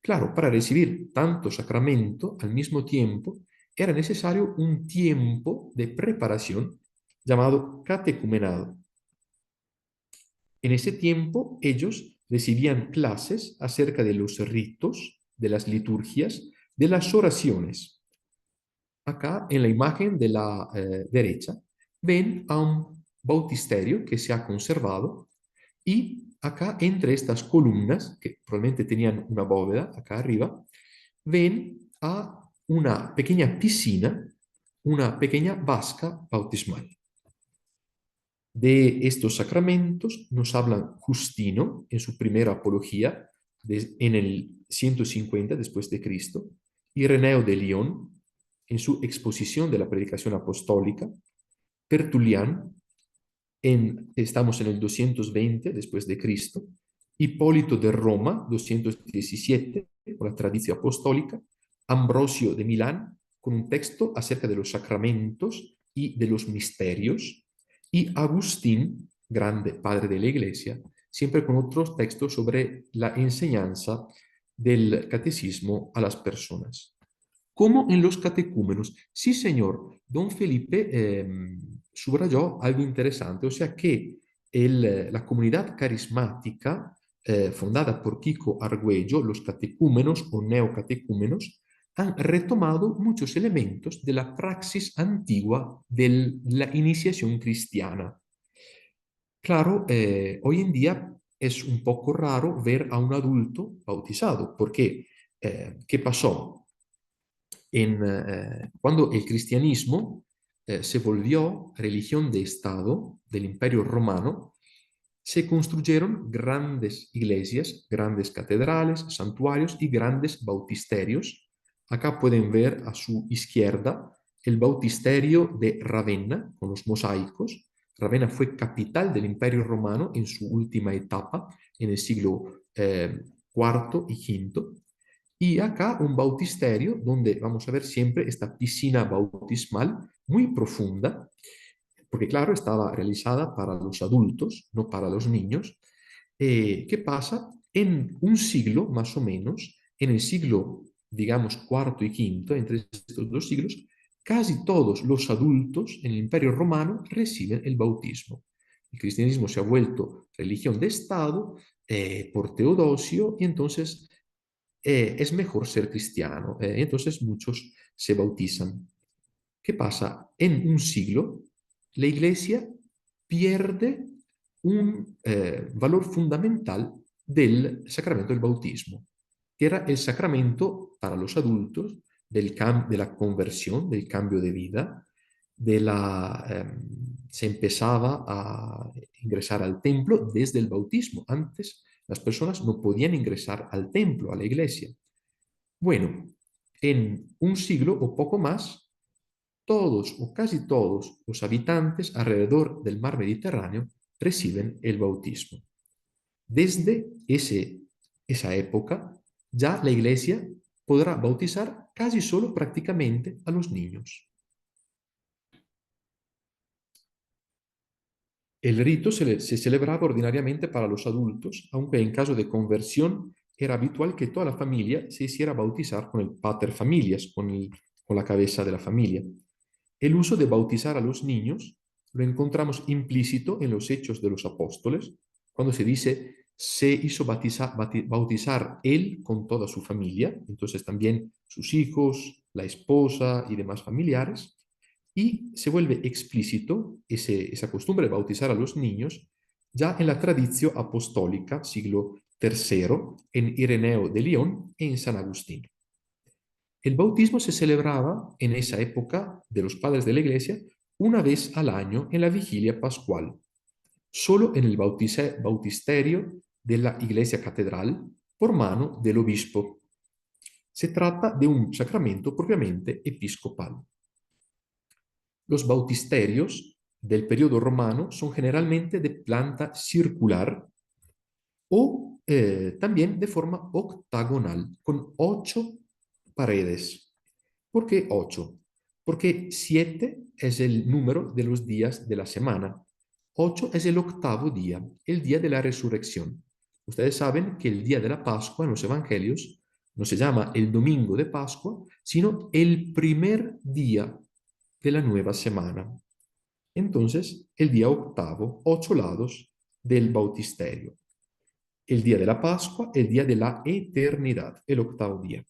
Speaker 1: Claro, para recibir tanto sacramento al mismo tiempo era necesario un tiempo de preparación llamado catecumenado. En ese tiempo ellos recibían clases acerca de los ritos, de las liturgias, de las oraciones. Acá en la imagen de la derecha ven a un bautisterio que se ha conservado y acá entre estas columnas, que probablemente tenían una bóveda acá arriba, ven a una pequeña piscina, una pequeña vasca bautismal. De estos sacramentos nos habla Justino en su primera apología en el 150 después de Cristo, Ireneo de León en su exposición de la predicación apostólica, Tertulián estamos en el 220 después de Cristo, Hipólito de Roma, 217, con la tradición apostólica, Ambrosio de Milán, con un texto acerca de los sacramentos y de los misterios, y Agustín, grande padre de la Iglesia, siempre con otros textos sobre la enseñanza del catecismo a las personas. Como en los catecúmenos. Sí, señor, don Felipe subrayó algo interesante, o sea que la comunidad carismática fundada por Kiko Argüello, los catecúmenos o neocatecúmenos, han retomado muchos elementos de la praxis antigua de la iniciación cristiana. Claro, hoy en día es un poco raro ver a un adulto bautizado, porque ¿qué pasó? Cuando el cristianismo se volvió religión de Estado del Imperio Romano, se construyeron grandes iglesias, grandes catedrales, santuarios y grandes bautisterios. Acá pueden ver a su izquierda el bautisterio de Ravenna con los mosaicos. Ravenna fue capital del Imperio Romano en su última etapa, en el siglo IV y V. Y acá un bautisterio donde vamos a ver siempre esta piscina bautismal muy profunda, porque claro, estaba realizada para los adultos, no para los niños. ¿Qué pasa? En un siglo más o menos, en el siglo, digamos, cuarto y quinto, entre estos dos siglos, casi todos los adultos en el Imperio Romano reciben el bautismo. El cristianismo se ha vuelto religión de Estado por Teodosio y entonces es mejor ser cristiano. Entonces muchos se bautizan. ¿Qué pasa? En un siglo, la Iglesia pierde un valor fundamental del sacramento del bautismo, que era el sacramento para los adultos de la conversión, del cambio de vida, se empezaba a ingresar al templo desde el bautismo. Antes las personas no podían ingresar al templo, a la iglesia. Bueno, en un siglo o poco más, todos o casi todos los habitantes alrededor del mar Mediterráneo reciben el bautismo. Desde esa época, ya la iglesia podrá bautizar casi solo prácticamente a los niños. El rito se celebraba ordinariamente para los adultos, aunque en caso de conversión era habitual que toda la familia se hiciera bautizar con el pater familias, con la cabeza de la familia. El uso de bautizar a los niños lo encontramos implícito en los Hechos de los Apóstoles, cuando se dice se hizo bautizar él con toda su familia, entonces también sus hijos, la esposa y demás familiares, y se vuelve explícito esa costumbre de bautizar a los niños ya en la tradición apostólica, siglo III, en Ireneo de León y en San Agustín. El bautismo se celebraba en esa época de los padres de la Iglesia una vez al año en la vigilia pascual, solo en el bautisterio de la Iglesia Catedral por mano del obispo. Se trata de un sacramento propiamente episcopal. Los bautisterios del periodo romano son generalmente de planta circular o también de forma octagonal, con 8 paredes. ¿Por qué 8? Porque 7 es el número de los días de la semana. 8 es el octavo día, el día de la resurrección. Ustedes saben que el día de la Pascua en los evangelios no se llama el domingo de Pascua, sino el primer día de la nueva semana. Entonces, el día octavo, 8 lados del bautisterio. El día de la Pascua, el día de la eternidad, el octavo día.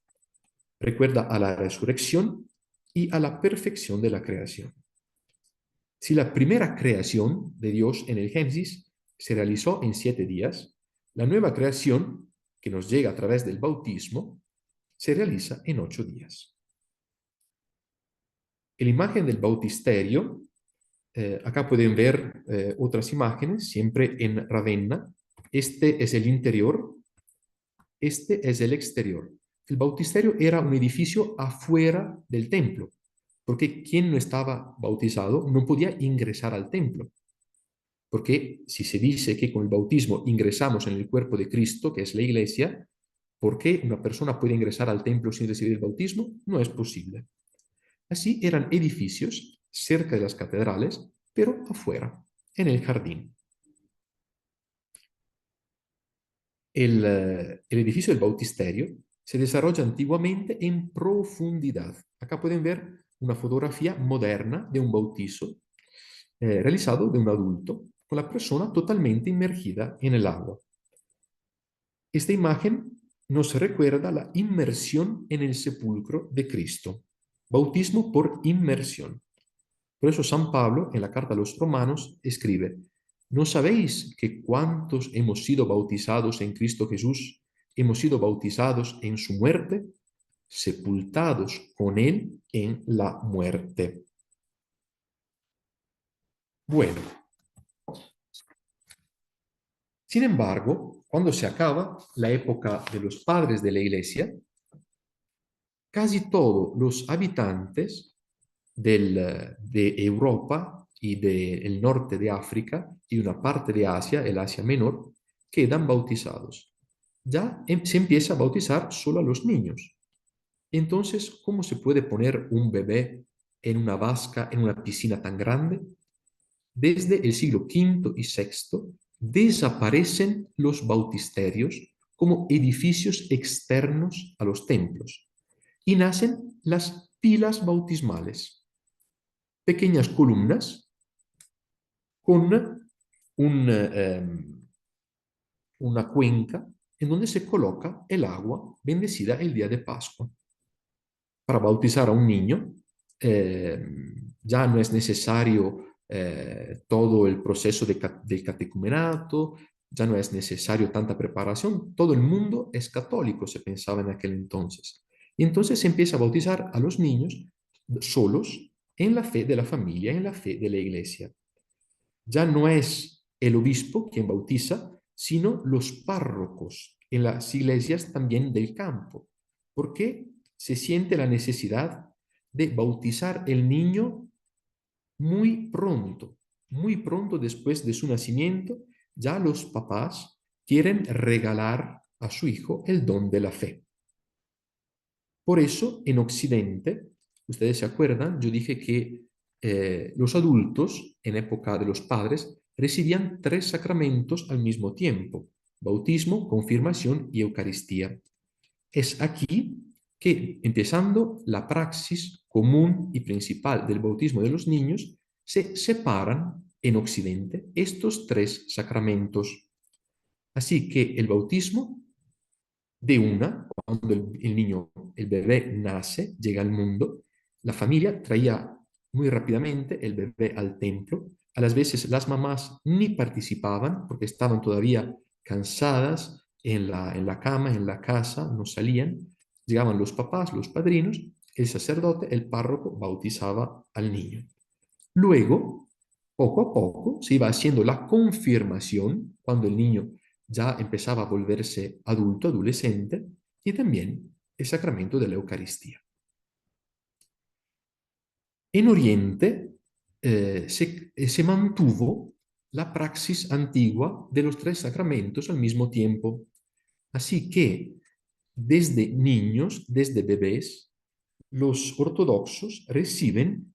Speaker 1: Recuerda a la resurrección y a la perfección de la creación. Si la primera creación de Dios en el Génesis se realizó en 7 días, la nueva creación, que nos llega a través del bautismo, se realiza en 8 días. La imagen del bautisterio, acá pueden ver otras imágenes, siempre en Ravenna. Este es el interior, este es el exterior. El bautisterio era un edificio afuera del templo, porque quien no estaba bautizado no podía ingresar al templo. Porque si se dice que con el bautismo ingresamos en el cuerpo de Cristo, que es la iglesia, ¿por qué una persona puede ingresar al templo sin recibir el bautismo? No es posible. Así eran edificios cerca de las catedrales, pero afuera, en el jardín. El edificio del bautisterio se desarrolla antiguamente en profundidad. Acá pueden ver una fotografía moderna de un bautizo realizado de un adulto, con la persona totalmente inmergida en el agua. Esta imagen nos recuerda la inmersión en el sepulcro de Cristo. Bautismo por inmersión. Por eso San Pablo, en la carta a los romanos, escribe: ¿No sabéis que cuantos hemos sido bautizados en Cristo Jesús, hemos sido bautizados en su muerte, sepultados con él en la muerte? Bueno, sin embargo, cuando se acaba la época de los padres de la Iglesia, casi todos los habitantes de Europa y del norte de África y una parte de Asia, el Asia Menor, quedan bautizados. Ya se empieza a bautizar solo a los niños. Entonces, ¿cómo se puede poner un bebé en una vasca, en una piscina tan grande? Desde el siglo V y VI desaparecen los bautisterios como edificios externos a los templos y nacen las pilas bautismales, pequeñas columnas con una cuenca en donde se coloca el agua bendecida el día de Pascua. Para bautizar a un niño eh, ya no es necesario todo el proceso del catecumenato, ya no es necesario tanta preparación, todo el mundo es católico, se pensaba en aquel entonces. Y entonces se empieza a bautizar a los niños solos en la fe de la familia, en la fe de la iglesia. Ya no es el obispo quien bautiza, sino los párrocos en las iglesias también del campo, porque se siente la necesidad de bautizar el niño muy pronto después de su nacimiento. Ya los papás quieren regalar a su hijo el don de la fe. Por eso, en Occidente, ustedes se acuerdan, yo dije que los adultos, en época de los padres, recibían 3 sacramentos al mismo tiempo: bautismo, confirmación y Eucaristía. Es aquí que, empezando la praxis común y principal del bautismo de los niños, se separan en Occidente estos 3 sacramentos. Así que el bautismo de una, cuando el niño, el bebé nace, llega al mundo, la familia traía muy rápidamente el bebé al templo. A las veces las mamás ni participaban porque estaban todavía cansadas en la cama, en la casa, no salían. Llegaban los papás, los padrinos, el sacerdote, el párroco bautizaba al niño. Luego, poco a poco, se iba haciendo la confirmación cuando el niño ya empezaba a volverse adulto, adolescente, y también el sacramento de la Eucaristía. En Oriente se mantuvo la praxis antigua de los 3 sacramentos al mismo tiempo. Así que desde niños, desde bebés, los ortodoxos reciben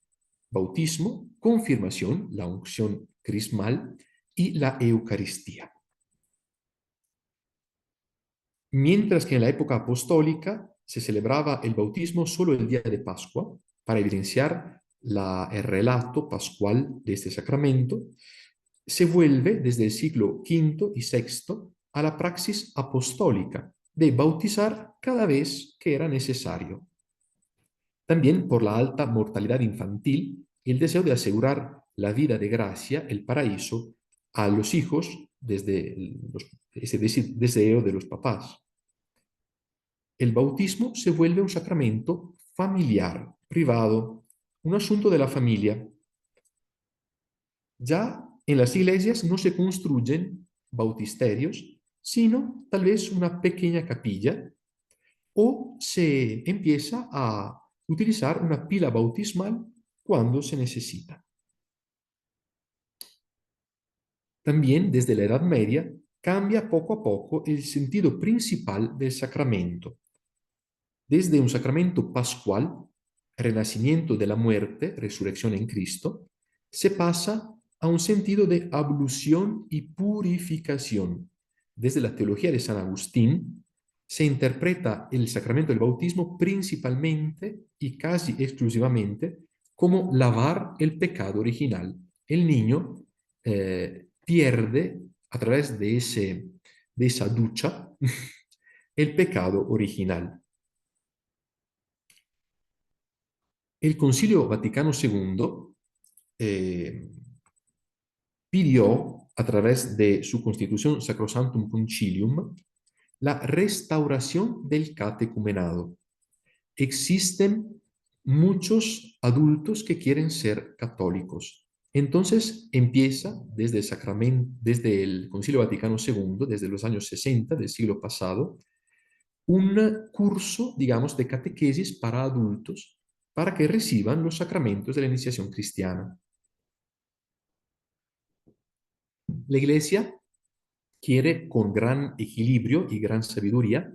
Speaker 1: bautismo, confirmación, la unción crismal y la Eucaristía. Mientras que en la época apostólica se celebraba el bautismo solo el día de Pascua para evidenciar el relato pascual de este sacramento, se vuelve desde el siglo V y VI a la praxis apostólica de bautizar cada vez que era necesario. También por la alta mortalidad infantil y el deseo de asegurar la vida de gracia, el paraíso, a los hijos ese deseo de los papás. El bautismo se vuelve un sacramento familiar, privado, un asunto de la familia. Ya en las iglesias no se construyen bautisterios, sino tal vez una pequeña capilla, o se empieza a utilizar una pila bautismal cuando se necesita. También desde la Edad Media cambia poco a poco el sentido principal del sacramento. Desde un sacramento pascual, renacimiento de la muerte, resurrección en Cristo, se pasa a un sentido de ablución y purificación. Desde la teología de San Agustín, se interpreta el sacramento del bautismo principalmente y casi exclusivamente como lavar el pecado original. El niño pierde a través de esa ducha el pecado original. El Concilio Vaticano II pidió, a través de su constitución Sacrosanctum Concilium, la restauración del catecumenado. Existen muchos adultos que quieren ser católicos. Entonces empieza desde el Concilio Vaticano II, desde los años 60 del siglo pasado, un curso, digamos, de catequesis para adultos para que reciban los sacramentos de la iniciación cristiana. La Iglesia quiere, con gran equilibrio y gran sabiduría,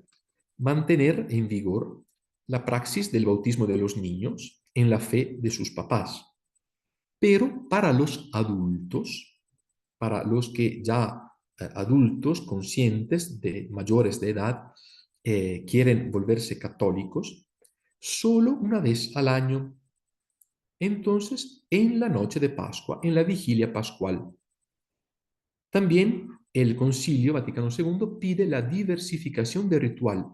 Speaker 1: mantener en vigor la praxis del bautismo de los niños en la fe de sus papás. Pero para los adultos, para los que ya adultos conscientes de mayores de edad quieren volverse católicos, solo una vez al año. Entonces, en la noche de Pascua, en la vigilia pascual. También el Concilio Vaticano II pide la diversificación de ritual.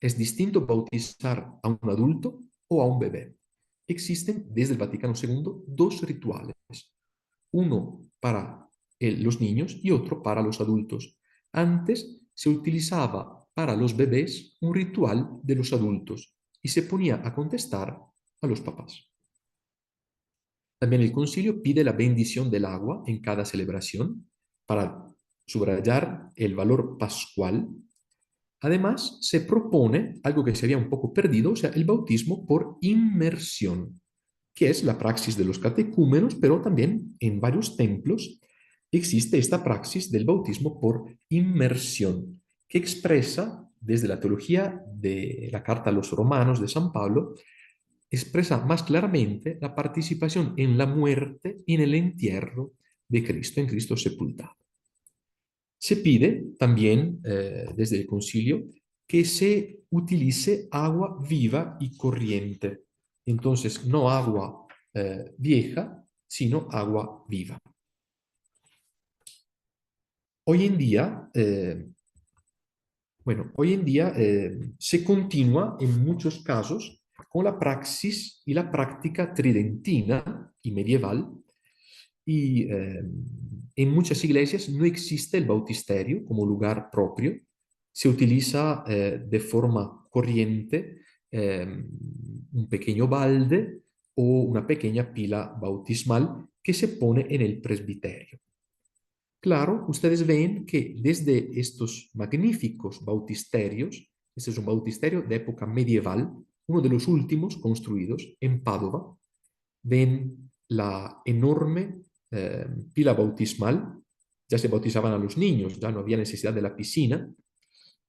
Speaker 1: Es distinto bautizar a un adulto o a un bebé. Existen desde el Vaticano II dos rituales, uno para los niños y otro para los adultos. Antes se utilizaba para los bebés un ritual de los adultos y se ponía a contestar a los papás. También el concilio pide la bendición del agua en cada celebración para subrayar el valor pascual. Además, se propone algo que se había un poco perdido, o sea, el bautismo por inmersión, que es la praxis de los catecúmenos, pero también en varios templos existe esta praxis del bautismo por inmersión, que expresa desde la teología de la Carta a los Romanos de San Pablo, expresa más claramente la participación en la muerte y en el entierro de Cristo, en Cristo sepultado. Se pide también desde el concilio que se utilice agua viva y corriente. Entonces, no agua vieja, sino agua viva. Hoy en día, se continúa en muchos casos con la praxis y la práctica tridentina y medieval, y en muchas iglesias no existe el bautisterio como lugar propio, se utiliza de forma corriente un pequeño balde o una pequeña pila bautismal que se pone en el presbiterio. Claro, ustedes ven que desde estos magníficos bautisterios, este es un bautisterio de época medieval, uno de los últimos construidos en Padova, ven la enorme pila bautismal. Ya se bautizaban a los niños, ya no había necesidad de la piscina,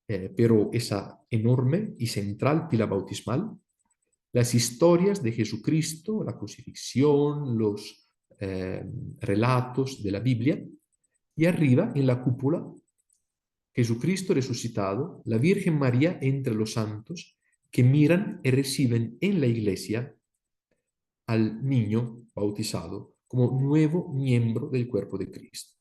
Speaker 1: pero esa enorme y central pila bautismal las historias de Jesucristo, la crucifixión, los eh, relatos de la Biblia, y arriba, en la cúpula, Jesucristo resucitado, la Virgen María entre los santos, que miran y reciben en la iglesia al niño bautizado como nuevo miembro del cuerpo de Cristo.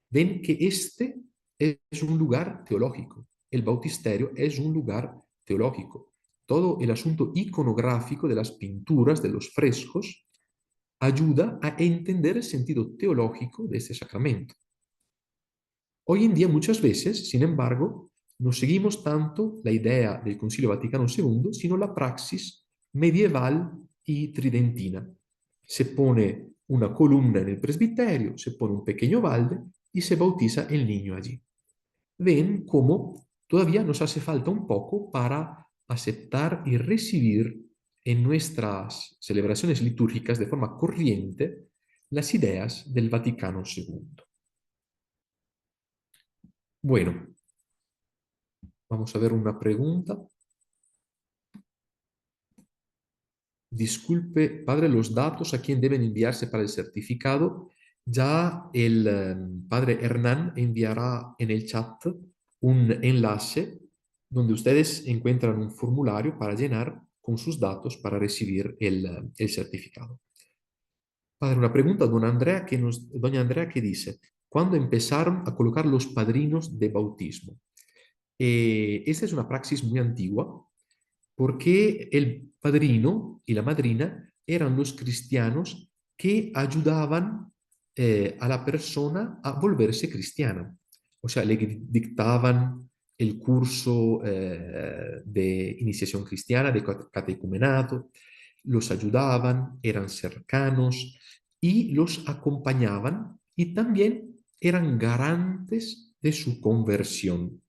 Speaker 1: Ven que este es un lugar teológico. El bautisterio es un lugar teológico. Todo el asunto iconográfico de las pinturas, de los frescos, ayuda a entender el sentido teológico de este sacramento. Hoy en día muchas veces, sin embargo, no seguimos tanto la idea del Concilio Vaticano II, sino la praxis medieval y tridentina. Se pone una columna en el presbiterio, se pone un pequeño balde y se bautiza el niño allí. Ven cómo todavía nos hace falta un poco para aceptar y recibir en nuestras celebraciones litúrgicas de forma corriente las ideas del Vaticano II. Bueno, vamos a ver una pregunta. Disculpe, padre, los datos a quién deben enviarse para el certificado. Ya el padre Hernán enviará en el chat un enlace donde ustedes encuentran un formulario para llenar con sus datos para recibir el certificado. Padre, una pregunta, doña Andrea que dice, ¿cuándo empezaron a colocar los padrinos de bautismo? Esta es una praxis muy antigua porque el padrino y la madrina eran los cristianos que ayudaban a la persona a volverse cristiana. O sea, le dictaban el curso de iniciación cristiana, de catecumenato, los ayudaban, eran cercanos y los acompañaban y también eran garantes de su conversión.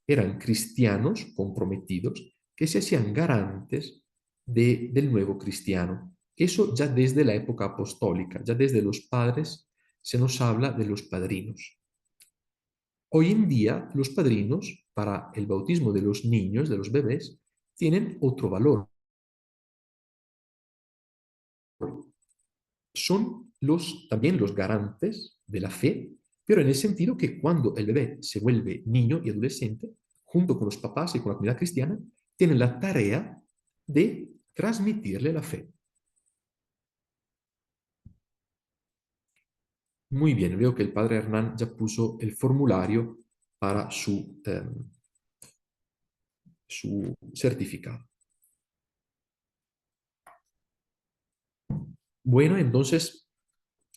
Speaker 1: Eran cristianos comprometidos que se hacían garantes del nuevo cristiano. Eso ya desde la época apostólica, ya desde los padres se nos habla de los padrinos. Hoy en día los padrinos para el bautismo de los niños, de los bebés, tienen otro valor. Son también los garantes de la fe, pero en el sentido que cuando el bebé se vuelve niño y adolescente, junto con los papás y con la comunidad cristiana, tienen la tarea de transmitirle la fe. Muy bien, veo que el padre Hernán ya puso el formulario para su certificado. Bueno, entonces,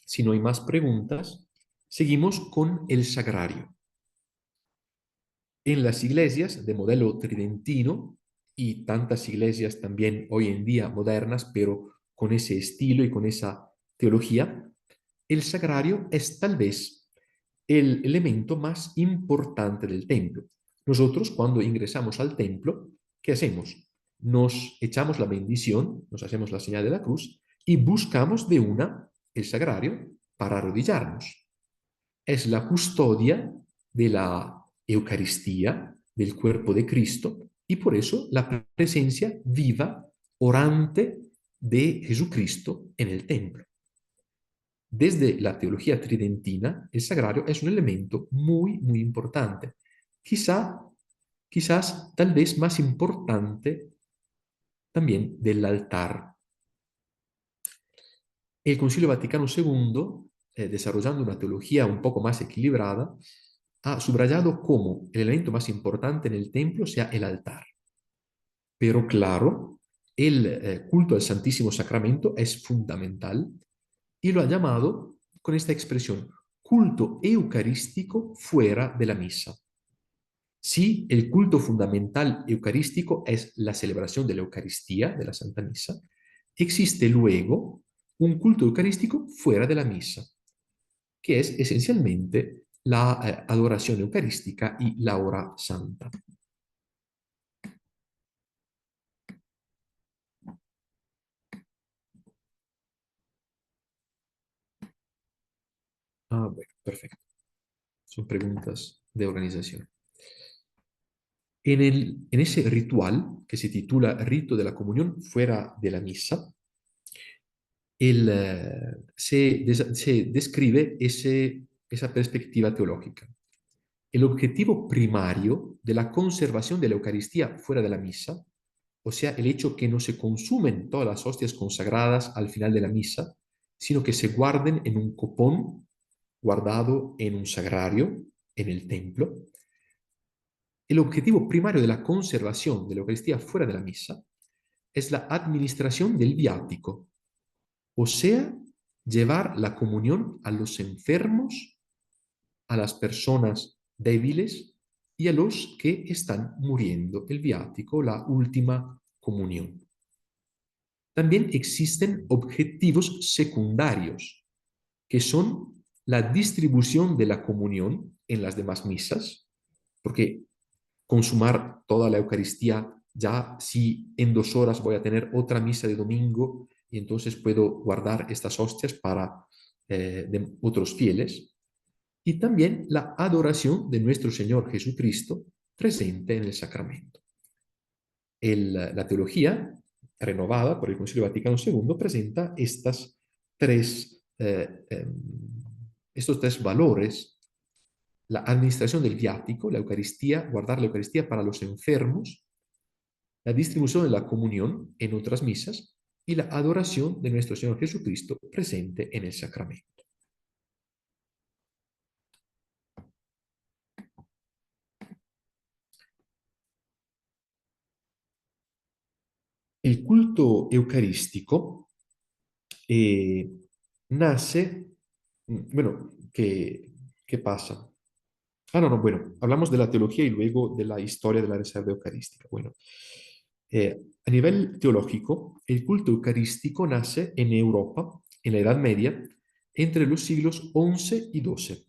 Speaker 1: si no hay más preguntas, seguimos con el sagrario. En las iglesias de modelo tridentino y tantas iglesias también hoy en día modernas, pero con ese estilo y con esa teología, el sagrario es tal vez el elemento más importante del templo. Nosotros cuando ingresamos al templo, ¿qué hacemos? Nos echamos la bendición, nos hacemos la señal de la cruz y buscamos de una el sagrario para arrodillarnos. Es la custodia de la Eucaristía, del cuerpo de Cristo, y por eso la presencia viva, orante de Jesucristo en el templo. Desde la teología tridentina, el sagrario es un elemento muy, muy importante. Quizás, tal vez más importante también del altar. El Concilio Vaticano II, desarrollando una teología un poco más equilibrada, ha subrayado cómo el elemento más importante en el templo sea el altar. Pero claro, el culto al Santísimo Sacramento es fundamental y lo ha llamado con esta expresión, culto eucarístico fuera de la misa. Si el culto fundamental eucarístico es la celebración de la Eucaristía, de la Santa Misa, existe luego un culto eucarístico fuera de la misa, que es esencialmente la adoración eucarística y la hora santa. Bueno, perfecto. Son preguntas de organización. En ese ritual, que se titula Rito de la Comunión fuera de la misa, se describe esa perspectiva teológica. El objetivo primario de la conservación de la Eucaristía fuera de la misa, o sea, el hecho que no se consumen todas las hostias consagradas al final de la misa, sino que se guarden en un copón guardado en un sagrario, en el templo. El objetivo primario de la conservación de la Eucaristía fuera de la misa es la administración del viático, o sea, llevar la comunión a los enfermos, a las personas débiles y a los que están muriendo, el viático, la última comunión. También existen objetivos secundarios, que son la distribución de la comunión en las demás misas, porque consumar toda la Eucaristía ya si en 2 horas voy a tener otra misa de domingo y entonces puedo guardar estas hostias para de otros fieles. Y también la adoración de nuestro Señor Jesucristo presente en el sacramento. La teología renovada por el Concilio Vaticano II presenta estos tres valores: la administración del viático, la Eucaristía, guardar la Eucaristía para los enfermos, la distribución de la comunión en otras misas y la adoración de nuestro Señor Jesucristo presente en el sacramento. El culto eucarístico eh, nace, bueno, ¿qué pasa? No, bueno, hablamos de la teología y luego de la historia de la reserva eucarística. Bueno, a nivel teológico, el culto eucarístico nace en Europa, en la Edad Media, entre los siglos XI y XII.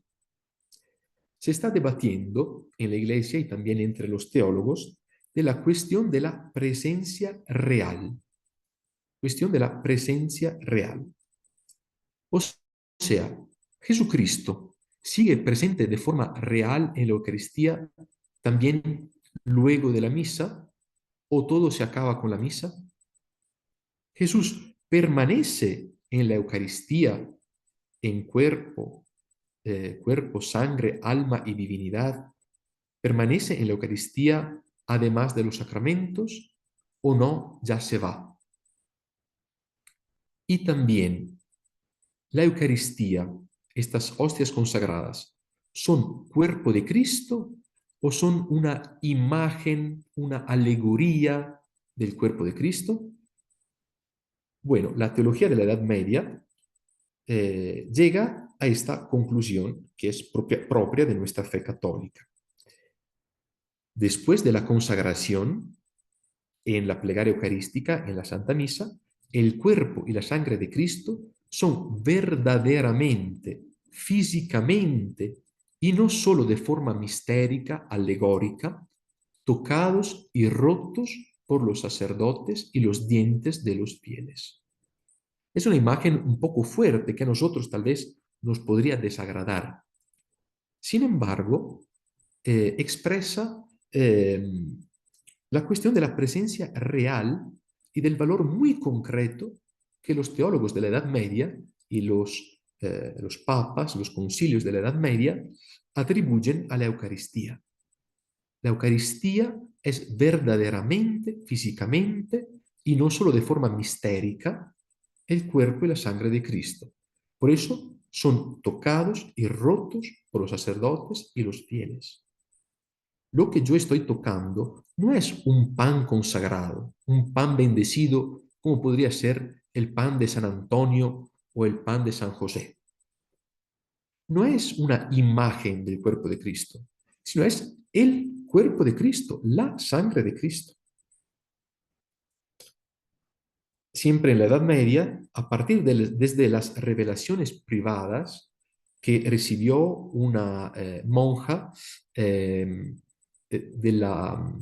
Speaker 1: Se está debatiendo en la Iglesia y también entre los teólogos de la cuestión de la presencia real. Cuestión de la presencia real. O sea, Jesucristo sigue presente de forma real en la Eucaristía también luego de la misa, o todo se acaba con la misa. Jesús permanece en la Eucaristía en cuerpo, sangre, alma y divinidad. Permanece en la Eucaristía además de los sacramentos, o no, ya se va. Y también la Eucaristía, estas hostias consagradas, ¿son cuerpo de Cristo o son una imagen, una alegoría del cuerpo de Cristo? Bueno, la teología de la Edad Media llega a esta conclusión que es propia de nuestra fe católica. Después de la consagración, en la plegaria eucarística, en la Santa Misa, el cuerpo y la sangre de Cristo son verdaderamente, físicamente, y no solo de forma mistérica, alegórica, tocados y rotos por los sacerdotes y los dientes de los fieles. Es una imagen un poco fuerte que a nosotros tal vez nos podría desagradar. Sin embargo, expresa la cuestión de la presencia real y del valor muy concreto que los teólogos de la Edad Media y los papas, los concilios de la Edad Media atribuyen a la Eucaristía. La Eucaristía es verdaderamente, físicamente, y no solo de forma mistérica, el cuerpo y la sangre de Cristo. Por eso son tocados y rotos por los sacerdotes y los fieles. Lo que yo estoy tocando no es un pan consagrado, un pan bendecido como podría ser el pan de San Antonio o el pan de San José. No es una imagen del cuerpo de Cristo, sino es el cuerpo de Cristo, la sangre de Cristo. Siempre en la Edad Media, desde las revelaciones privadas que recibió una monja de la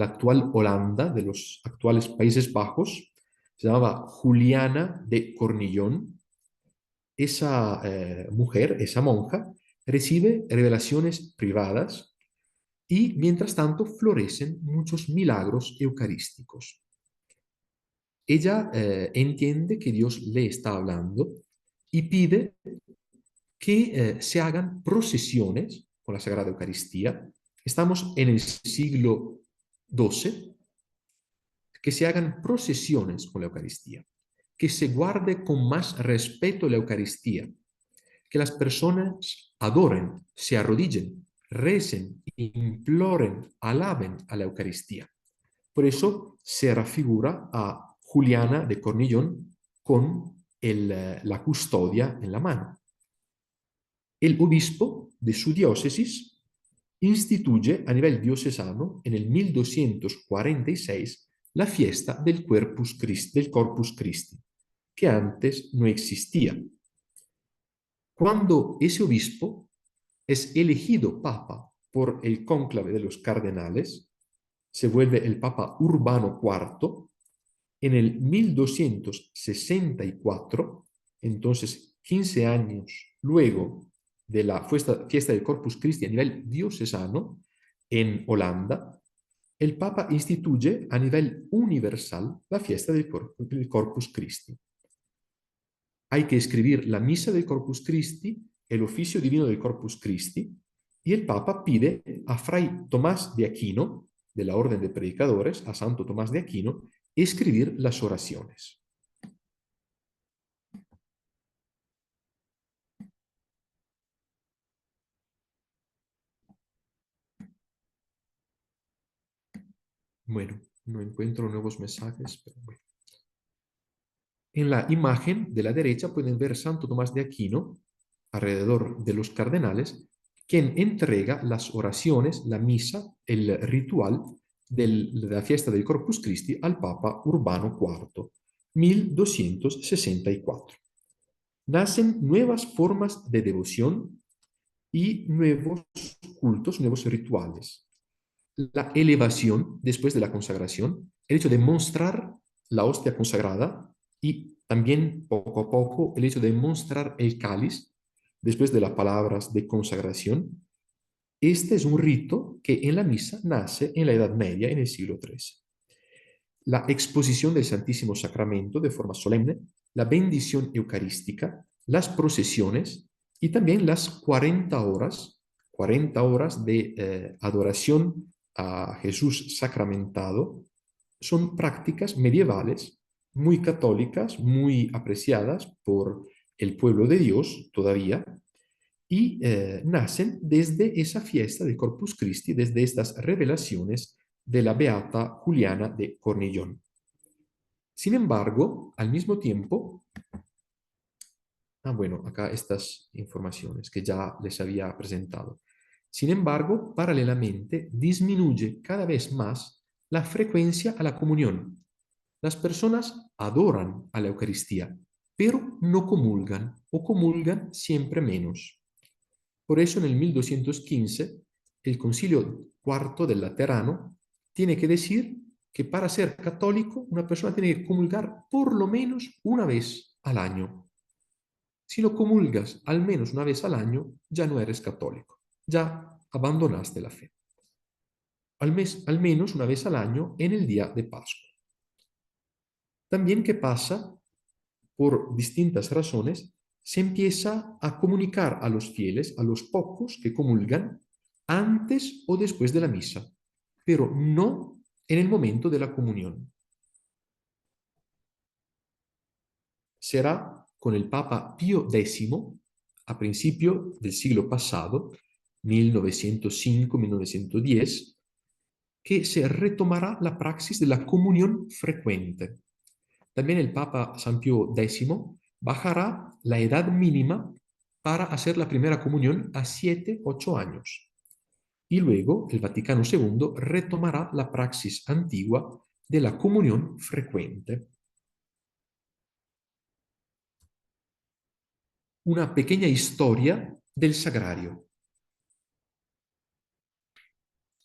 Speaker 1: actual Holanda, de los actuales Países Bajos, se llamaba Juliana de Cornillón. Esa mujer, esa monja, recibe revelaciones privadas y mientras tanto florecen muchos milagros eucarísticos. Ella entiende que Dios le está hablando y pide que se hagan procesiones con la Sagrada Eucaristía. Estamos en el siglo XII, que se hagan procesiones con la Eucaristía, que se guarde con más respeto la Eucaristía, que las personas adoren, se arrodillen, recen, imploren, alaben a la Eucaristía. Por eso se refigura a Juliana de Cornillón con la custodia en la mano. El obispo de su diócesis instituye a nivel diocesano en el 1246 la fiesta del Corpus Christi, que antes no existía. Cuando ese obispo es elegido papa por el cónclave de los cardenales, se vuelve el Papa Urbano IV en el 1264, entonces 15 años luego de la fiesta del Corpus Christi a nivel diocesano en Holanda, el Papa instituye a nivel universal la fiesta del Corpus Christi. Hay que escribir la misa del Corpus Christi, el oficio divino del Corpus Christi, y el Papa pide a Fray Tomás de Aquino, de la Orden de Predicadores, a Santo Tomás de Aquino, escribir las oraciones. Bueno, no encuentro nuevos mensajes, pero bueno. En la imagen de la derecha pueden ver Santo Tomás de Aquino, alrededor de los cardenales, quien entrega las oraciones, la misa, el ritual de la fiesta del Corpus Christi al Papa Urbano IV, 1264. Nacen nuevas formas de devoción y nuevos cultos, nuevos rituales. La elevación después de la consagración, el hecho de mostrar la hostia consagrada y también poco a poco el hecho de mostrar el cáliz después de las palabras de consagración. Este es un rito que en la misa nace en la Edad Media, en el siglo XIII. La exposición del Santísimo Sacramento de forma solemne, la bendición eucarística, las procesiones y también las 40 horas de adoración a Jesús sacramentado, son prácticas medievales muy católicas, muy apreciadas por el pueblo de Dios todavía, y nacen desde esa fiesta de Corpus Christi, desde estas revelaciones de la beata Juliana de Cornillón. Sin embargo, al mismo tiempo, bueno, acá estas informaciones que ya les había presentado. Sin embargo, paralelamente, disminuye cada vez más la frecuencia a la comunión. Las personas adoran a la Eucaristía, pero no comulgan o comulgan siempre menos. Por eso en el 1215 el Concilio IV del Laterano tiene que decir que para ser católico una persona tiene que comulgar por lo menos una vez al año. Si no comulgas al menos una vez al año, ya no eres católico, ya abandonaste la fe. Al menos una vez al año en el día de Pascua. También que pasa, por distintas razones, se empieza a comunicar a los fieles, a los pocos que comulgan, antes o después de la misa, pero no en el momento de la comunión. Será con el Papa Pío X, a principio del siglo pasado, 1905-1910, que se retomará la praxis de la comunión frecuente. También el Papa San Pío X bajará la edad mínima para hacer la primera comunión a 7-8 años. Y luego el Vaticano II retomará la praxis antigua de la comunión frecuente. Una pequeña historia del sagrario.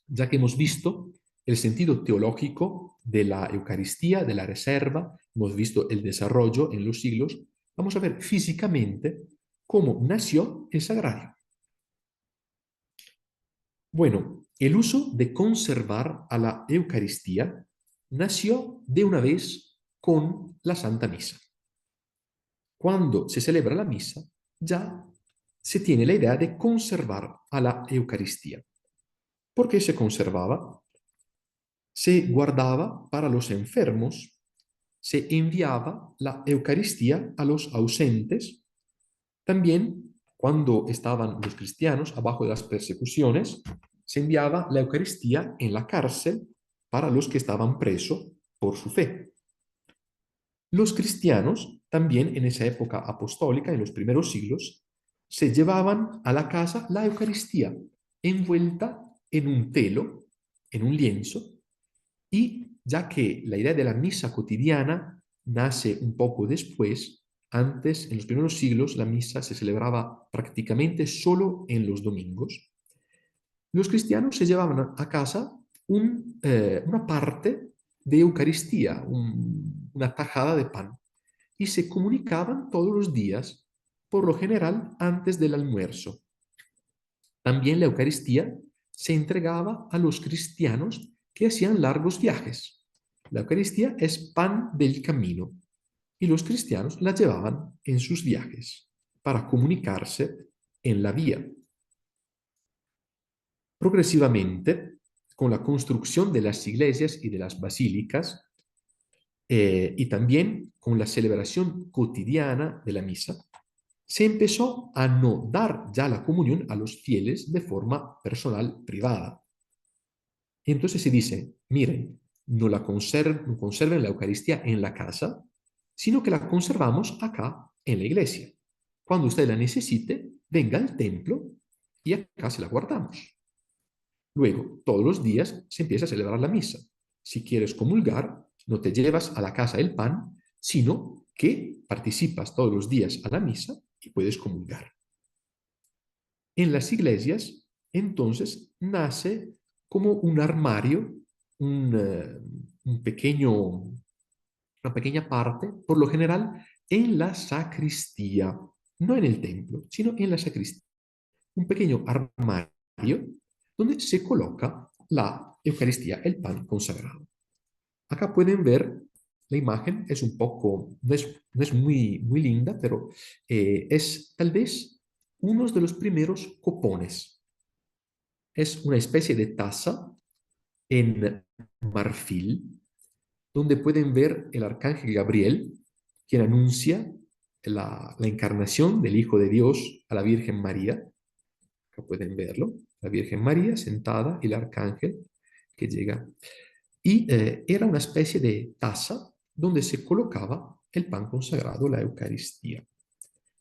Speaker 1: Ya que hemos visto el sentido teológico de la Eucaristía, de la reserva, hemos visto el desarrollo en los siglos, vamos a ver físicamente cómo nació el sagrario. Bueno, El uso de conservar a la Eucaristía nació de una vez con la Santa Misa. Cuando se celebra la misa, ya se tiene la idea de conservar a la Eucaristía. ¿Por qué se conservaba? Se guardaba para los enfermos, se enviaba la Eucaristía a los ausentes. También, cuando estaban los cristianos abajo de las persecuciones, se enviaba la Eucaristía en la cárcel para los que estaban presos por su fe. Los cristianos, también en esa época apostólica, en los primeros siglos, se llevaban a la casa la Eucaristía envuelta en un telo, en un lienzo, y ya que la idea de la misa cotidiana nace un poco después, antes, en los primeros siglos, la misa se celebraba prácticamente solo en los domingos, los cristianos se llevaban a casa una parte de Eucaristía, una tajada de pan, y se comunicaban todos los días, por lo general antes del almuerzo. También la Eucaristía se entregaba a los cristianos que hacían largos viajes. La Eucaristía es pan del camino y los cristianos la llevaban en sus viajes para comunicarse en la vía. Progresivamente, con la construcción de las iglesias y de las basílicas, y también con la celebración cotidiana de la misa, se empezó a no dar ya la comunión a los fieles de forma personal, privada. Y entonces se dice, miren, no conserven la Eucaristía en la casa, sino que la conservamos acá en la iglesia. Cuando usted la necesite, venga al templo y acá se la guardamos. Luego, todos los días se empieza a celebrar la misa. Si quieres comulgar, no te llevas a la casa el pan, sino que participas todos los días a la misa y puedes comulgar. En las iglesias, entonces, nace como un armario, un, un pequeño, una pequeña parte, por lo general, en la sacristía, no en el templo, sino en la sacristía. Un pequeño armario donde se coloca la Eucaristía, el pan consagrado. Acá pueden ver la imagen, es un poco, no es muy linda, pero es tal vez uno de los primeros copones. Es una especie de taza en marfil, donde pueden ver el arcángel Gabriel, quien anuncia la encarnación del Hijo de Dios a la Virgen María. Acá pueden verlo, la Virgen María sentada y el arcángel que llega. Y era una especie de taza donde se colocaba el pan consagrado, la Eucaristía.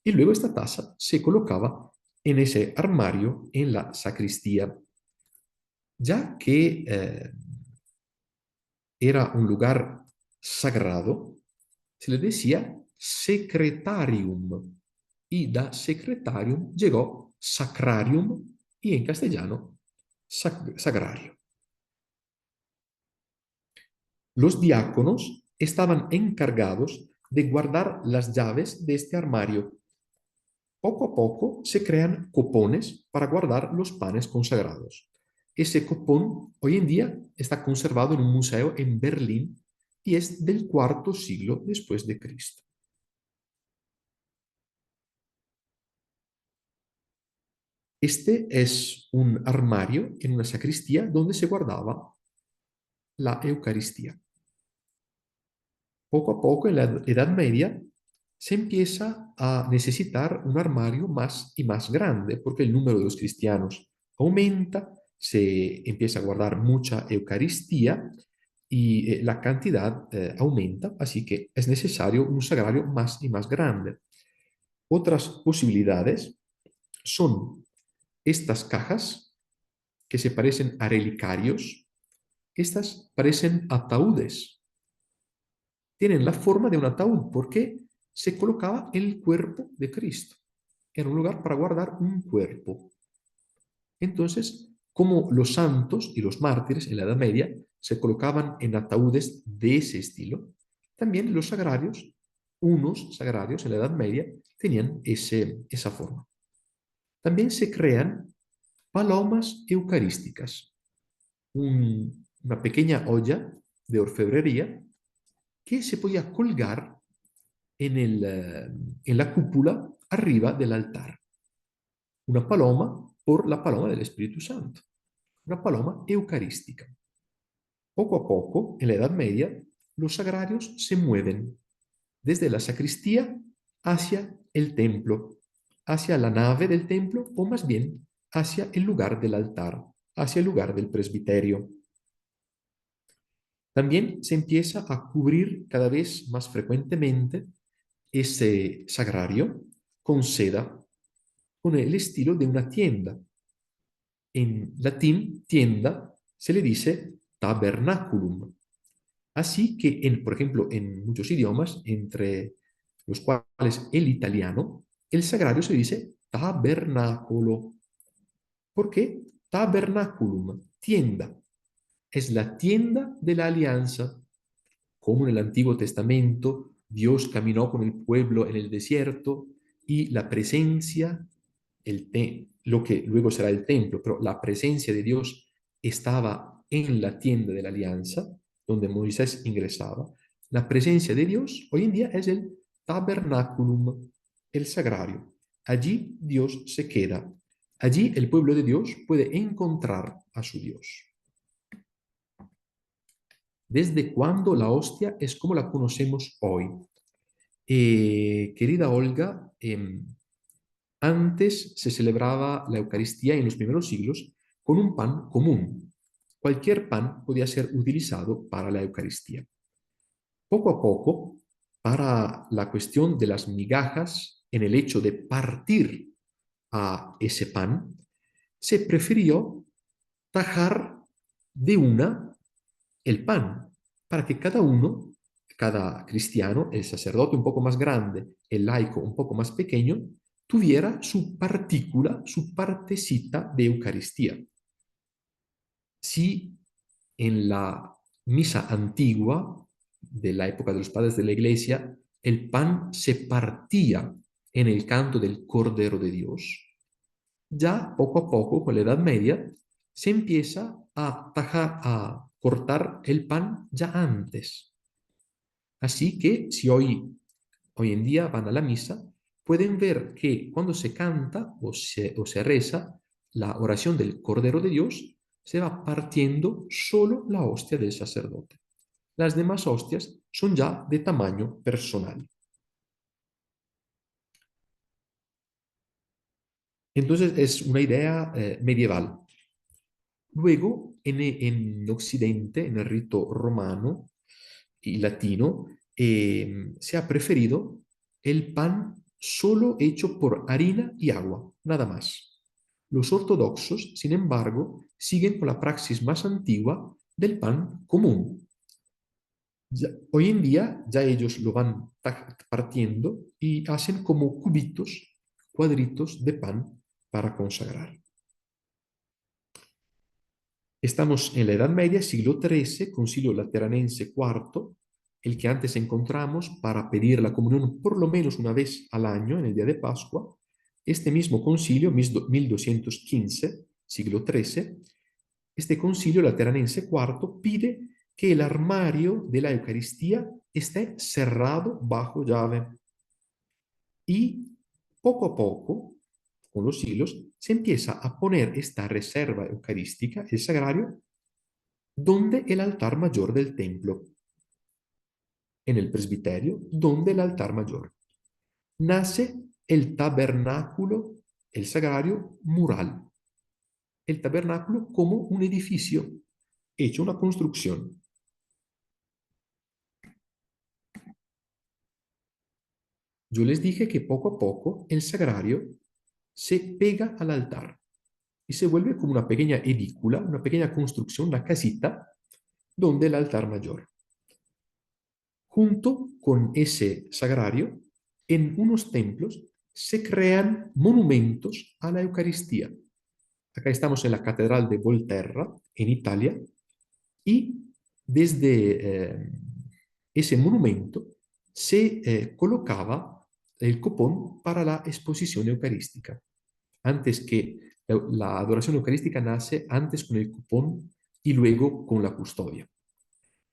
Speaker 1: Y luego esta taza se colocaba en ese armario en la sacristía, ya que era un lugar sagrado, se le decía secretarium, y da secretarium llegó sacrarium y en castellano sagrario. Los diáconos estaban encargados de guardar las llaves de este armario. Poco a poco se crean copones para guardar los panes consagrados. Ese copón hoy en día está conservado en un museo en Berlín y es del cuarto siglo después de Cristo. Este es un armario en una sacristía donde se guardaba la Eucaristía. Poco a poco, en la Edad Media, se empieza a necesitar un armario más y más grande porque el número de los cristianos aumenta, se empieza a guardar mucha Eucaristía y la cantidad aumenta, así que es necesario un sagrario más y más grande. Otras posibilidades son estas cajas que se parecen a relicarios, estas parecen ataúdes, tienen la forma de un ataúd porque se colocaba el cuerpo de Cristo. Era un lugar para guardar un cuerpo. Entonces, como los santos y los mártires en la Edad Media se colocaban en ataúdes de ese estilo, también los sagrarios, unos sagrarios en la Edad Media, tenían esa forma. También se crean palomas eucarísticas. una pequeña olla de orfebrería que se podía colgar en la cúpula arriba del altar. Una paloma por la paloma del Espíritu Santo, una paloma eucarística. Poco a poco, en la Edad Media, los sagrarios se mueven desde la sacristía hacia el templo, hacia la nave del templo o más bien hacia el lugar del altar, hacia el lugar del presbiterio. También se empieza a cubrir cada vez más frecuentemente ese sagrario con seda, con el estilo de una tienda. En latín, tienda se le dice tabernaculum. Así que, por ejemplo, en muchos idiomas, entre los cuales el italiano, el sagrario se dice tabernáculo. ¿Por qué? Tabernaculum, tienda. Es la tienda de la alianza. Como en el Antiguo Testamento, Dios caminó con el pueblo en el desierto y la presencia, lo que luego será el templo, pero la presencia de Dios estaba en la tienda de la alianza, donde Moisés ingresaba. La presencia de Dios hoy en día es el tabernaculum, el sagrario. Allí Dios se queda. Allí el pueblo de Dios puede encontrar a su Dios. ¿Desde cuándo la hostia es como la conocemos hoy? Querida Olga, antes se celebraba la Eucaristía en los primeros siglos con un pan común. Cualquier pan podía ser utilizado para la Eucaristía. Poco a poco, para la cuestión de las migajas, en el hecho de partir a ese pan, se prefirió tajar de una el pan, para que cada uno, cada cristiano, el sacerdote un poco más grande, el laico un poco más pequeño, tuviera su partícula, su partecita de Eucaristía. Si en la misa antigua, de la época de los padres de la iglesia, el pan se partía en el canto del Cordero de Dios, ya poco a poco, con la Edad Media, se empieza a tajar, a cortar el pan ya antes. Así que si hoy en día van a la misa, pueden ver que cuando se canta o se reza la oración del Cordero de Dios, se va partiendo solo la hostia del sacerdote. Las demás hostias son ya de tamaño personal. Entonces es una idea medieval. Luego, en Occidente, en el rito romano y latino, se ha preferido el pan solo hecho por harina y agua, nada más. Los ortodoxos, sin embargo, siguen con la praxis más antigua del pan común. Hoy en día ya ellos lo van partiendo y hacen como cubitos, cuadritos de pan para consagrar. Estamos en la Edad Media, siglo XIII, Concilio Lateranense IV, el que antes encontramos para pedir la comunión por lo menos una vez al año, en el día de Pascua. Este mismo concilio, 1215, siglo XIII, este Concilio Lateranense IV pide que el armario de la Eucaristía esté cerrado bajo llave. Y poco a poco, con los siglos, se empieza a poner esta reserva eucarística, el sagrario, donde el altar mayor del templo, en el presbiterio, donde el altar mayor. Nace el tabernáculo, el sagrario mural. El tabernáculo como un edificio, hecho una construcción. Yo les dije que poco a poco el sagrario se pega al altar y se vuelve como una pequeña edícula, una pequeña construcción, una casita, donde el altar mayor. Junto con ese sagrario, en unos templos se crean monumentos a la Eucaristía. Acá estamos en la Catedral de Volterra, en Italia, y desde ese monumento se colocaba el copón para la exposición eucarística. Antes que la adoración eucarística nace antes con el cupón y luego con la custodia.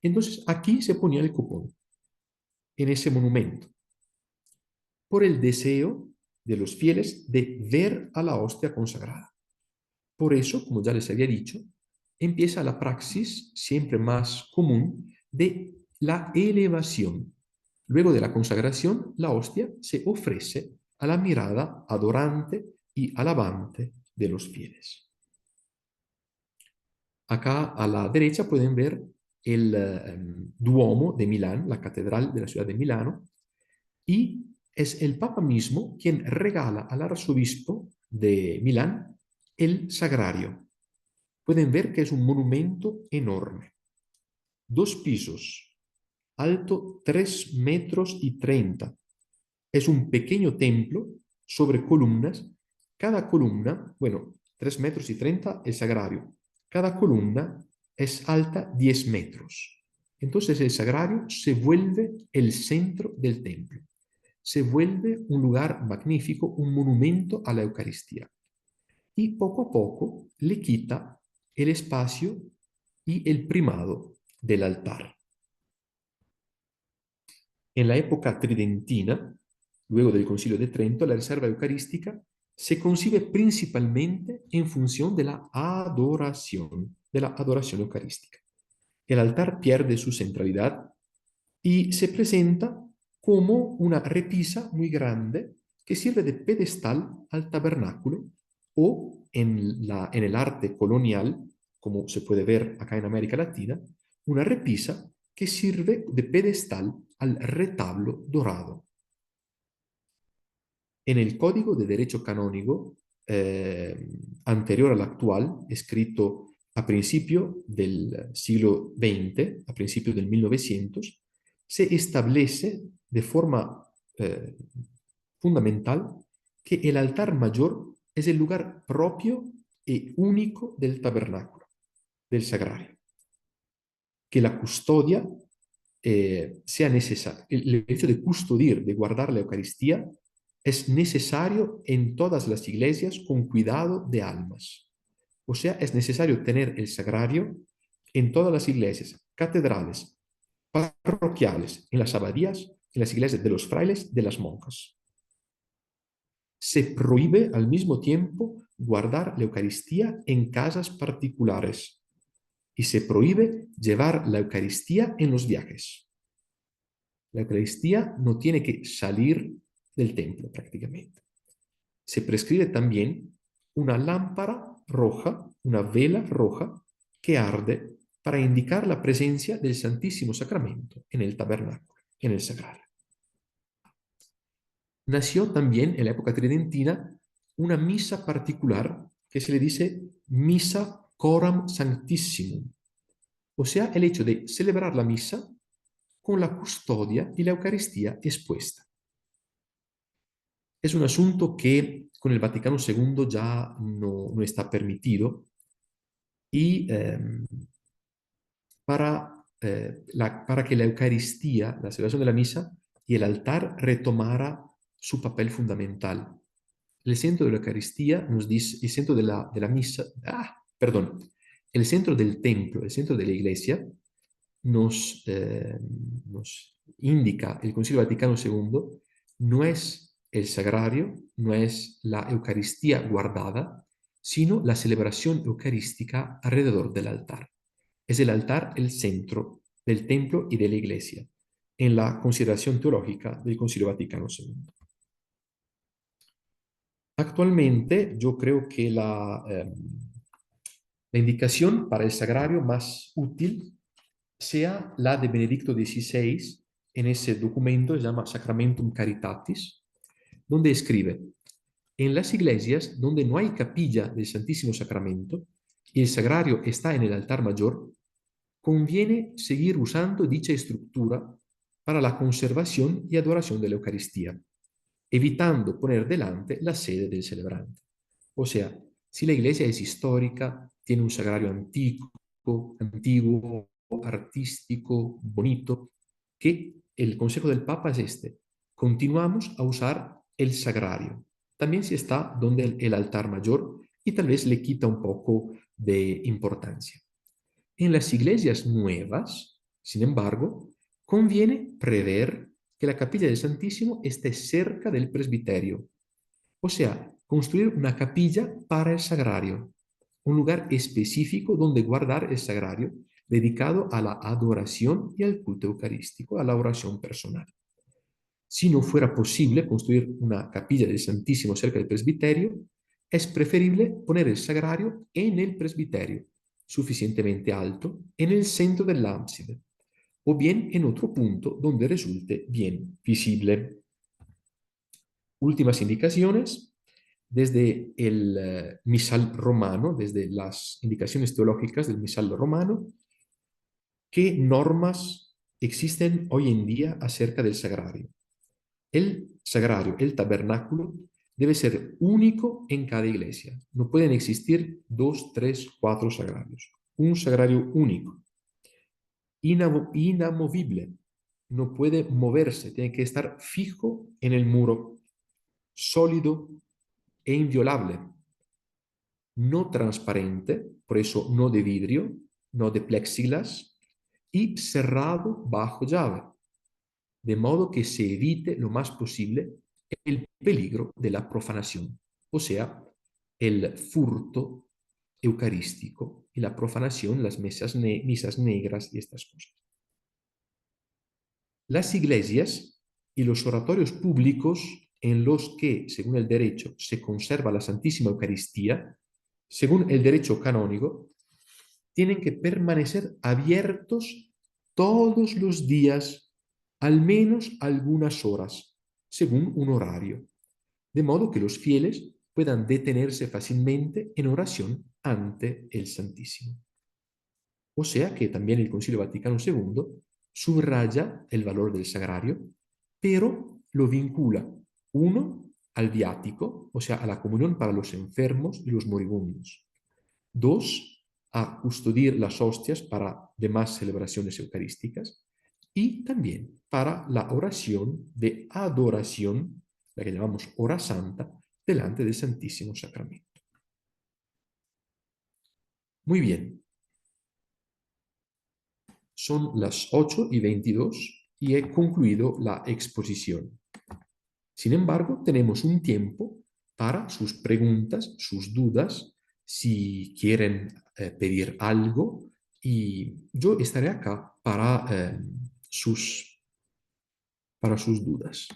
Speaker 1: Entonces aquí se ponía el copón, en ese monumento, por el deseo de los fieles de ver a la hostia consagrada. Por eso, como ya les había dicho, empieza la praxis siempre más común de la elevación. Luego de la consagración, la hostia se ofrece a la mirada adorante y alabante de los fieles. Acá a la derecha pueden ver el Duomo de Milán, la catedral de la ciudad de Milano, y es el Papa mismo quien regala al arzobispo de Milán el sagrario. Pueden ver que es un monumento enorme, 2 pisos, alto 3,30 metros. Es un pequeño templo sobre columnas. Cada columna, bueno, 3,30 metros el sagrario. Cada columna es alta 10 metros. Entonces el sagrario se vuelve el centro del templo. Se vuelve un lugar magnífico, un monumento a la Eucaristía. Y poco a poco le quita el espacio y el primado del altar. En la época tridentina, luego del Concilio de Trento, la reserva eucarística se concibe principalmente en función de la adoración eucarística. El altar pierde su centralidad y se presenta como una repisa muy grande que sirve de pedestal al tabernáculo o en el arte colonial, como se puede ver acá en América Latina, una repisa que sirve de pedestal al retablo dorado. En el Código de Derecho Canónico anterior al actual, escrito a principio del siglo XX, a principios del 1900, se establece de forma fundamental que el altar mayor es el lugar propio y único del tabernáculo, del sagrario. Que la custodia sea necesaria. El hecho de custodiar, de guardar la Eucaristía, es necesario en todas las iglesias con cuidado de almas. O sea, es necesario tener el sagrario en todas las iglesias, catedrales, parroquiales, en las abadías, en las iglesias de los frailes, de las monjas. Se prohíbe al mismo tiempo guardar la Eucaristía en casas particulares y se prohíbe llevar la Eucaristía en los viajes. La Eucaristía no tiene que salir del templo prácticamente. Se prescribe también una lámpara roja, una vela roja que arde para indicar la presencia del Santísimo Sacramento en el tabernáculo, en el sagrario. Nació también en la época tridentina una misa particular que se le dice misa coram sanctissimum, o sea, el hecho de celebrar la misa con la custodia y la Eucaristía expuesta. Es un asunto que con el Vaticano II ya no está permitido y para que la Eucaristía, la celebración de la misa y el altar retomara su papel fundamental. El centro de la Eucaristía nos dice, el centro de la misa, perdón, el centro del templo, el centro de la iglesia, nos indica el Concilio Vaticano II, no es el sagrario, no es la Eucaristía guardada, sino la celebración eucarística alrededor del altar. Es el altar el centro del templo y de la iglesia, en la consideración teológica del Concilio Vaticano II. Actualmente yo creo que la indicación para el sagrario más útil sea la de Benedicto XVI en ese documento que se llama Sacramentum Caritatis, donde escribe, en las iglesias donde no hay capilla del Santísimo Sacramento y el sagrario está en el altar mayor, conviene seguir usando dicha estructura para la conservación y adoración de la Eucaristía, evitando poner delante la sede del celebrante. O sea, si la iglesia es histórica, tiene un sagrario antiguo, artístico, bonito, que el consejo del Papa es este. Continuamos a usar el sagrario. También si está donde el altar mayor y tal vez le quita un poco de importancia. En las iglesias nuevas, sin embargo, conviene prever que la capilla del Santísimo esté cerca del presbiterio, o sea, construir una capilla para el sagrario, un lugar específico donde guardar el sagrario dedicado a la adoración y al culto eucarístico, a la oración personal. Si no fuera posible construir una capilla del Santísimo cerca del presbiterio, es preferible poner el sagrario en el presbiterio, suficientemente alto, en el centro del ábside, o bien en otro punto donde resulte bien visible. Últimas indicaciones. Desde el misal romano, desde las indicaciones teológicas del misal romano, ¿qué normas existen hoy en día acerca del sagrario? El sagrario, el tabernáculo, debe ser único en cada iglesia. No pueden existir dos, tres, cuatro sagrarios. Un sagrario único, inamovible. No puede moverse, tiene que estar fijo en el muro, sólido e inviolable. No transparente, por eso no de vidrio, no de plexiglas, y cerrado bajo llave, de modo que se evite lo más posible el peligro de la profanación, o sea, el furto eucarístico y la profanación, las misas negras y estas cosas. Las iglesias y los oratorios públicos en los que, según el derecho, se conserva la Santísima Eucaristía, según el derecho canónico, tienen que permanecer abiertos todos los días, al menos algunas horas, según un horario, de modo que los fieles puedan detenerse fácilmente en oración ante el Santísimo. O sea que también el Concilio Vaticano II subraya el valor del sagrario, pero lo vincula, uno, al viático, o sea, a la comunión para los enfermos y los moribundos. Dos, a custodiar las hostias para demás celebraciones eucarísticas. Y también para la oración de adoración, la que llamamos hora santa, delante del Santísimo Sacramento. Muy bien, son las 8:22 y he concluido la exposición. Sin embargo, tenemos un tiempo para sus preguntas, sus dudas, si quieren pedir algo, y yo estaré acá para sus dudas.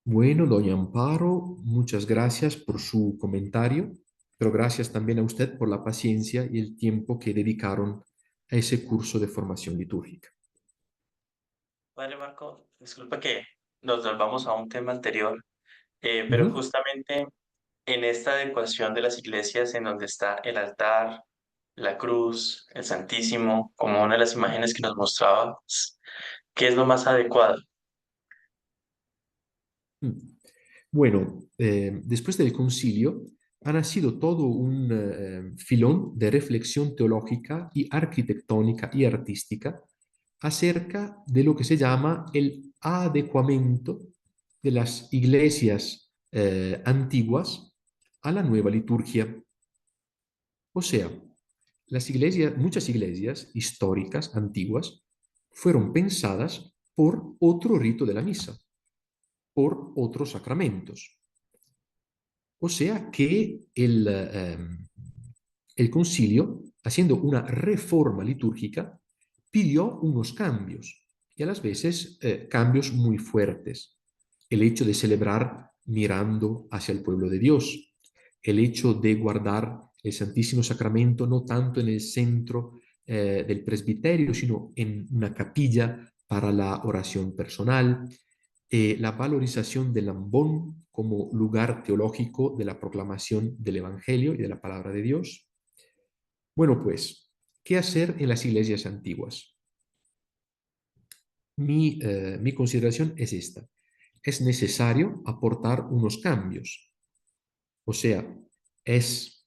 Speaker 1: Bueno, doña Amparo, muchas gracias por su comentario, pero gracias también a usted por la paciencia y el tiempo que dedicaron a ese curso de formación litúrgica.
Speaker 2: Vale, Marco, disculpa que nos volvamos a un tema anterior, pero
Speaker 1: Ujú.
Speaker 2: justamente en esta adecuación de las iglesias en donde está el altar, la cruz, el Santísimo, como una de las imágenes que nos mostrabas, ¿qué es lo más adecuado?
Speaker 1: Mm. Bueno, después del concilio ha nacido todo un filón de reflexión teológica y arquitectónica y artística acerca de lo que se llama el adecuamiento de las iglesias antiguas a la nueva liturgia. O sea, muchas iglesias históricas antiguas fueron pensadas por otro rito de la misa, por otros sacramentos. O sea que el concilio, haciendo una reforma litúrgica, pidió unos cambios y a las veces cambios muy fuertes. El hecho de celebrar mirando hacia el pueblo de Dios, el hecho de guardar el Santísimo Sacramento no tanto en el centro del presbiterio, sino en una capilla para la oración personal, la valorización del ambón como lugar teológico de la proclamación del Evangelio y de la palabra de Dios. Bueno, pues, ¿qué hacer en las iglesias antiguas? mi consideración es esta. Es necesario aportar unos cambios. O sea, es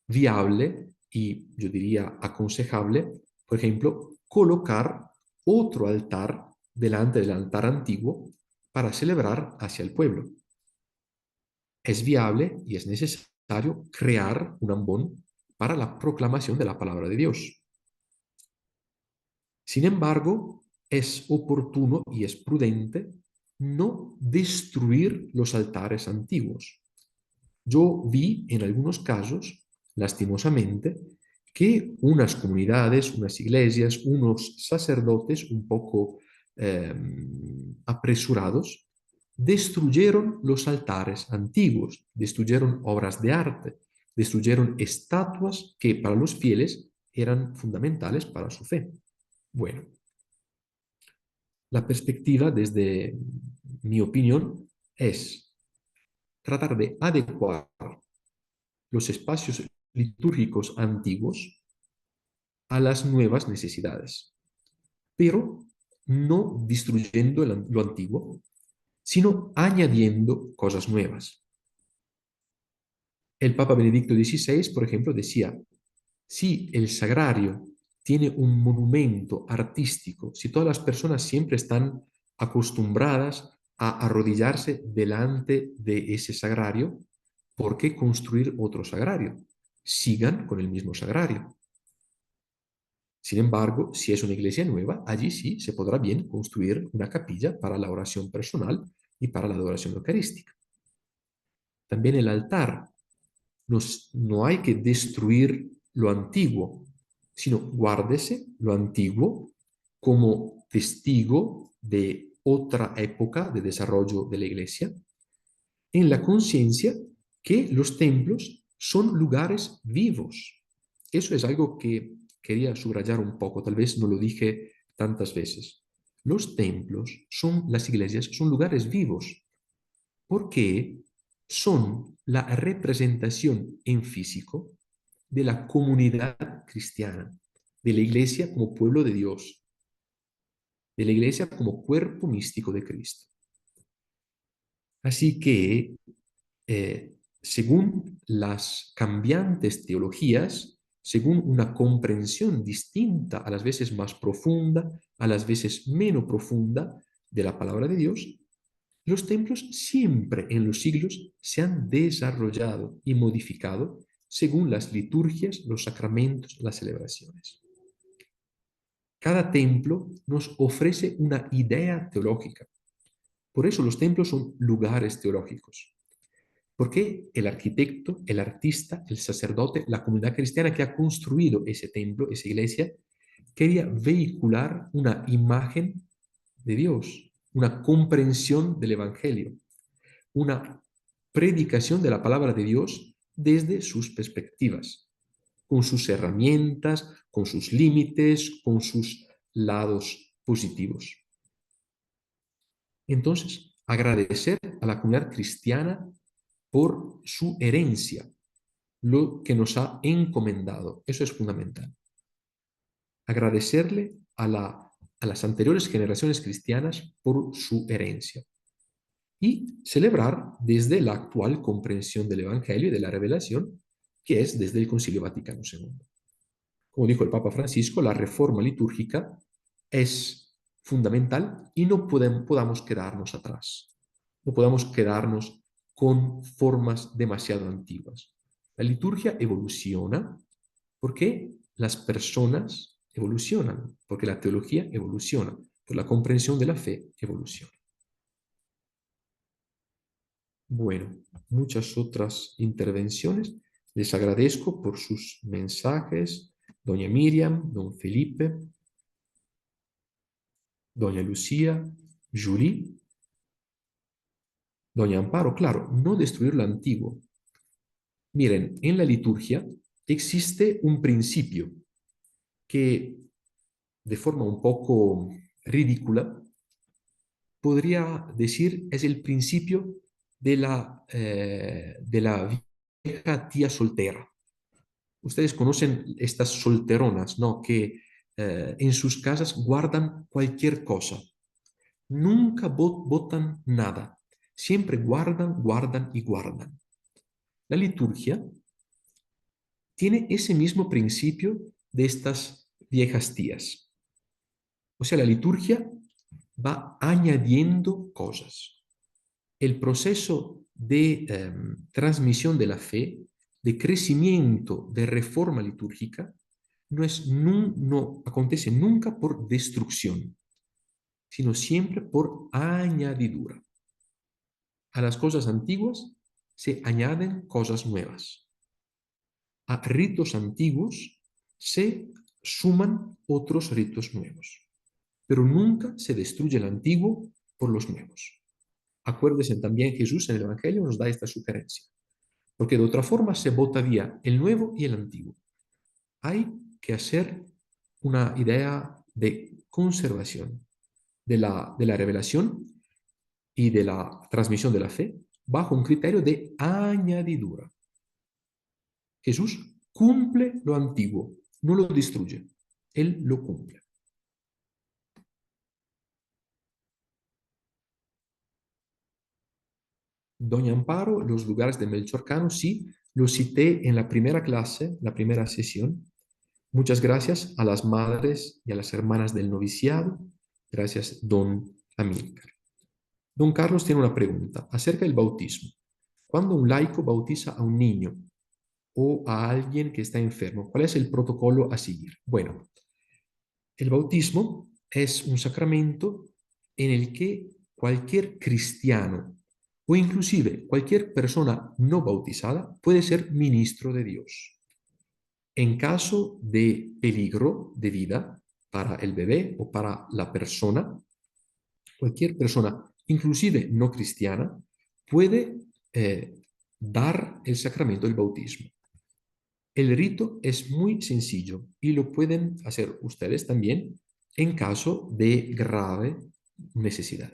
Speaker 1: viable y yo diría aconsejable, por ejemplo, colocar otro altar delante del altar antiguo para celebrar hacia el pueblo. Es viable y es necesario crear un ambón para la proclamación de la palabra de Dios. Sin embargo, es oportuno y es prudente no destruir los altares antiguos. Yo vi en algunos casos, lastimosamente, que unas comunidades, unas iglesias, unos sacerdotes un poco apresurados, destruyeron los altares antiguos, destruyeron obras de arte, destruyeron estatuas que para los fieles eran fundamentales para su fe. Bueno, la perspectiva, desde mi opinión, es tratar de adecuar los espacios litúrgicos antiguos a las nuevas necesidades, pero no destruyendo lo antiguo, sino añadiendo cosas nuevas. El Papa Benedicto XVI, por ejemplo, decía, si el sagrario tiene un monumento artístico, si todas las personas siempre están acostumbradas a arrodillarse delante de ese sagrario, ¿por qué construir otro sagrario? Sigan con el mismo sagrario. Sin embargo, si es una iglesia nueva, allí sí se podrá bien construir una capilla para la oración personal y para la adoración eucarística. También el altar. No hay que destruir lo antiguo, sino guárdese lo antiguo como testigo de otra época de desarrollo de la iglesia, en la conciencia que los templos son lugares vivos. Eso es algo que quería subrayar un poco, tal vez no lo dije tantas veces. Los templos son, las iglesias, son lugares vivos, porque son la representación en físico de la comunidad cristiana, de la iglesia como pueblo de Dios, de la iglesia como cuerpo místico de Cristo. Así que, según las cambiantes teologías, según una comprensión distinta, a las veces más profunda, a las veces menos profunda de la palabra de Dios, los templos siempre en los siglos se han desarrollado y modificado según las liturgias, los sacramentos, las celebraciones. Cada templo nos ofrece una idea teológica. Por eso los templos son lugares teológicos. Porque el arquitecto, el artista, el sacerdote, la comunidad cristiana que ha construido ese templo, esa iglesia, quería vehicular una imagen de Dios, una comprensión del Evangelio, una predicación de la palabra de Dios desde sus perspectivas, con sus herramientas, con sus límites, con sus lados positivos. Entonces, agradecer a la comunidad cristiana por su herencia, lo que nos ha encomendado. Eso es fundamental. Agradecerle a las anteriores generaciones cristianas por su herencia y celebrar desde la actual comprensión del Evangelio y de la revelación, que es desde el Concilio Vaticano II. Como dijo el Papa Francisco, la reforma litúrgica es fundamental y no podamos quedarnos atrás. No podamos quedarnos con formas demasiado antiguas. La liturgia evoluciona porque las personas evolucionan, porque la teología evoluciona, porque la comprensión de la fe evoluciona. Bueno, muchas otras intervenciones. Les agradezco por sus mensajes, doña Miriam, don Felipe, doña Lucía, Julie, doña Amparo. Claro, no destruir lo antiguo. Miren, en la liturgia existe un principio que de forma un poco ridícula podría decir es el principio de la vieja tía soltera. Ustedes conocen estas solteronas, ¿no? Que en sus casas guardan cualquier cosa. nunca votan nada, siempre guardan, guardan y guardan. La liturgia tiene ese mismo principio de estas viejas tías. O sea, la liturgia va añadiendo cosas. El proceso de transmisión de la fe, de crecimiento, de reforma litúrgica, no acontece nunca por destrucción, sino siempre por añadidura. A las cosas antiguas se añaden cosas nuevas. A ritos antiguos se suman otros ritos nuevos, pero nunca se destruye el antiguo por los nuevos. Acuérdense también, Jesús en el Evangelio nos da esta sugerencia, porque de otra forma se botaría el nuevo y el antiguo. Hay que hacer una idea de conservación de la revelación y de la transmisión de la fe bajo un criterio de añadidura. Jesús cumple lo antiguo, no lo destruye, Él lo cumple. Doña Amparo, los lugares de Melchor Cano, sí, lo cité en la primera clase, la primera sesión. Muchas gracias a las madres y a las hermanas del noviciado. Gracias, don Amílcar. Don Carlos tiene una pregunta acerca del bautismo. Cuando un laico bautiza a un niño o a alguien que está enfermo, ¿cuál es el protocolo a seguir? Bueno, el bautismo es un sacramento en el que cualquier cristiano o inclusive cualquier persona no bautizada puede ser ministro de Dios. En caso de peligro de vida para el bebé o para la persona, cualquier persona, inclusive no cristiana, puede dar el sacramento del bautismo. El rito es muy sencillo y lo pueden hacer ustedes también en caso de grave necesidad.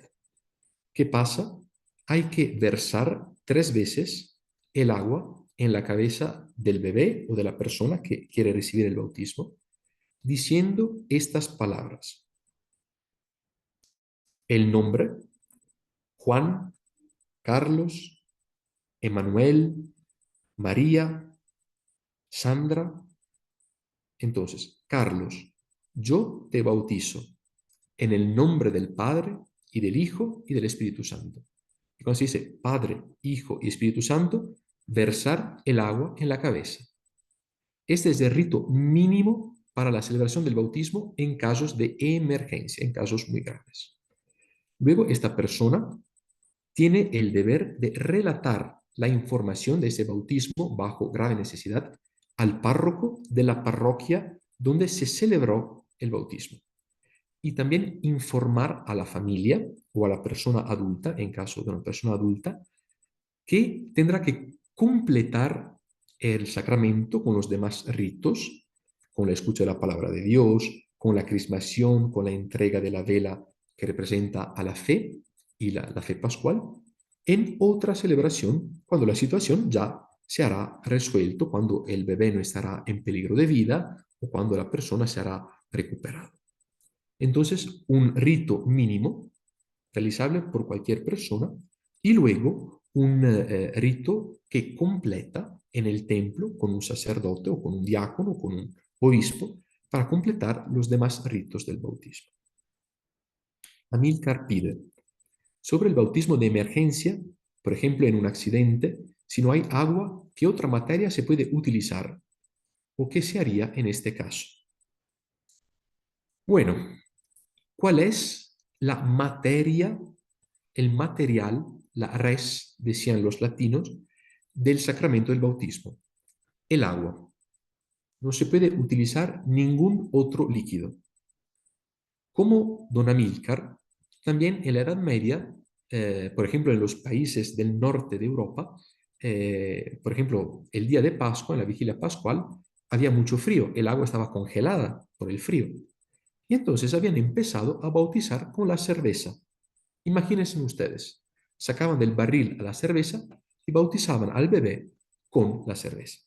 Speaker 1: ¿Qué pasa? Hay que versar 3 veces el agua en la cabeza del bebé o de la persona que quiere recibir el bautismo, diciendo estas palabras. El nombre, Juan, Carlos, Emanuel, María, Sandra. Entonces, Carlos, yo te bautizo en el nombre del Padre y del Hijo y del Espíritu Santo. Y cuando se dice Padre, Hijo y Espíritu Santo, versar el agua en la cabeza. Este es el rito mínimo para la celebración del bautismo en casos de emergencia, en casos muy graves. Luego, esta persona tiene el deber de relatar la información de ese bautismo bajo grave necesidad al párroco de la parroquia donde se celebró el bautismo. Y también informar a la familia o a la persona adulta, en caso de una persona adulta, que tendrá que completar el sacramento con los demás ritos, con la escucha de la palabra de Dios, con la crismación, con la entrega de la vela que representa a la fe y la fe pascual, en otra celebración cuando la situación ya se hará resuelto, cuando el bebé no estará en peligro de vida o cuando la persona se hará recuperada. Entonces, un rito mínimo realizable por cualquier persona y luego un rito que completa en el templo con un sacerdote o con un diácono o con un obispo para completar los demás ritos del bautismo. Amílcar pide sobre el bautismo de emergencia, por ejemplo en un accidente, si no hay agua, ¿qué otra materia se puede utilizar o qué se haría en este caso? Bueno, ¿cuál es la materia, el material, la res, decían los latinos, del sacramento del bautismo? El agua. No se puede utilizar ningún otro líquido. Como don Amílcar, también en la Edad Media, por ejemplo, en los países del norte de Europa, por ejemplo, el día de Pascua, en la vigilia pascual, había mucho frío, el agua estaba congelada por el frío. Y entonces habían empezado a bautizar con la cerveza. Imagínense ustedes, sacaban del barril a la cerveza y bautizaban al bebé con la cerveza.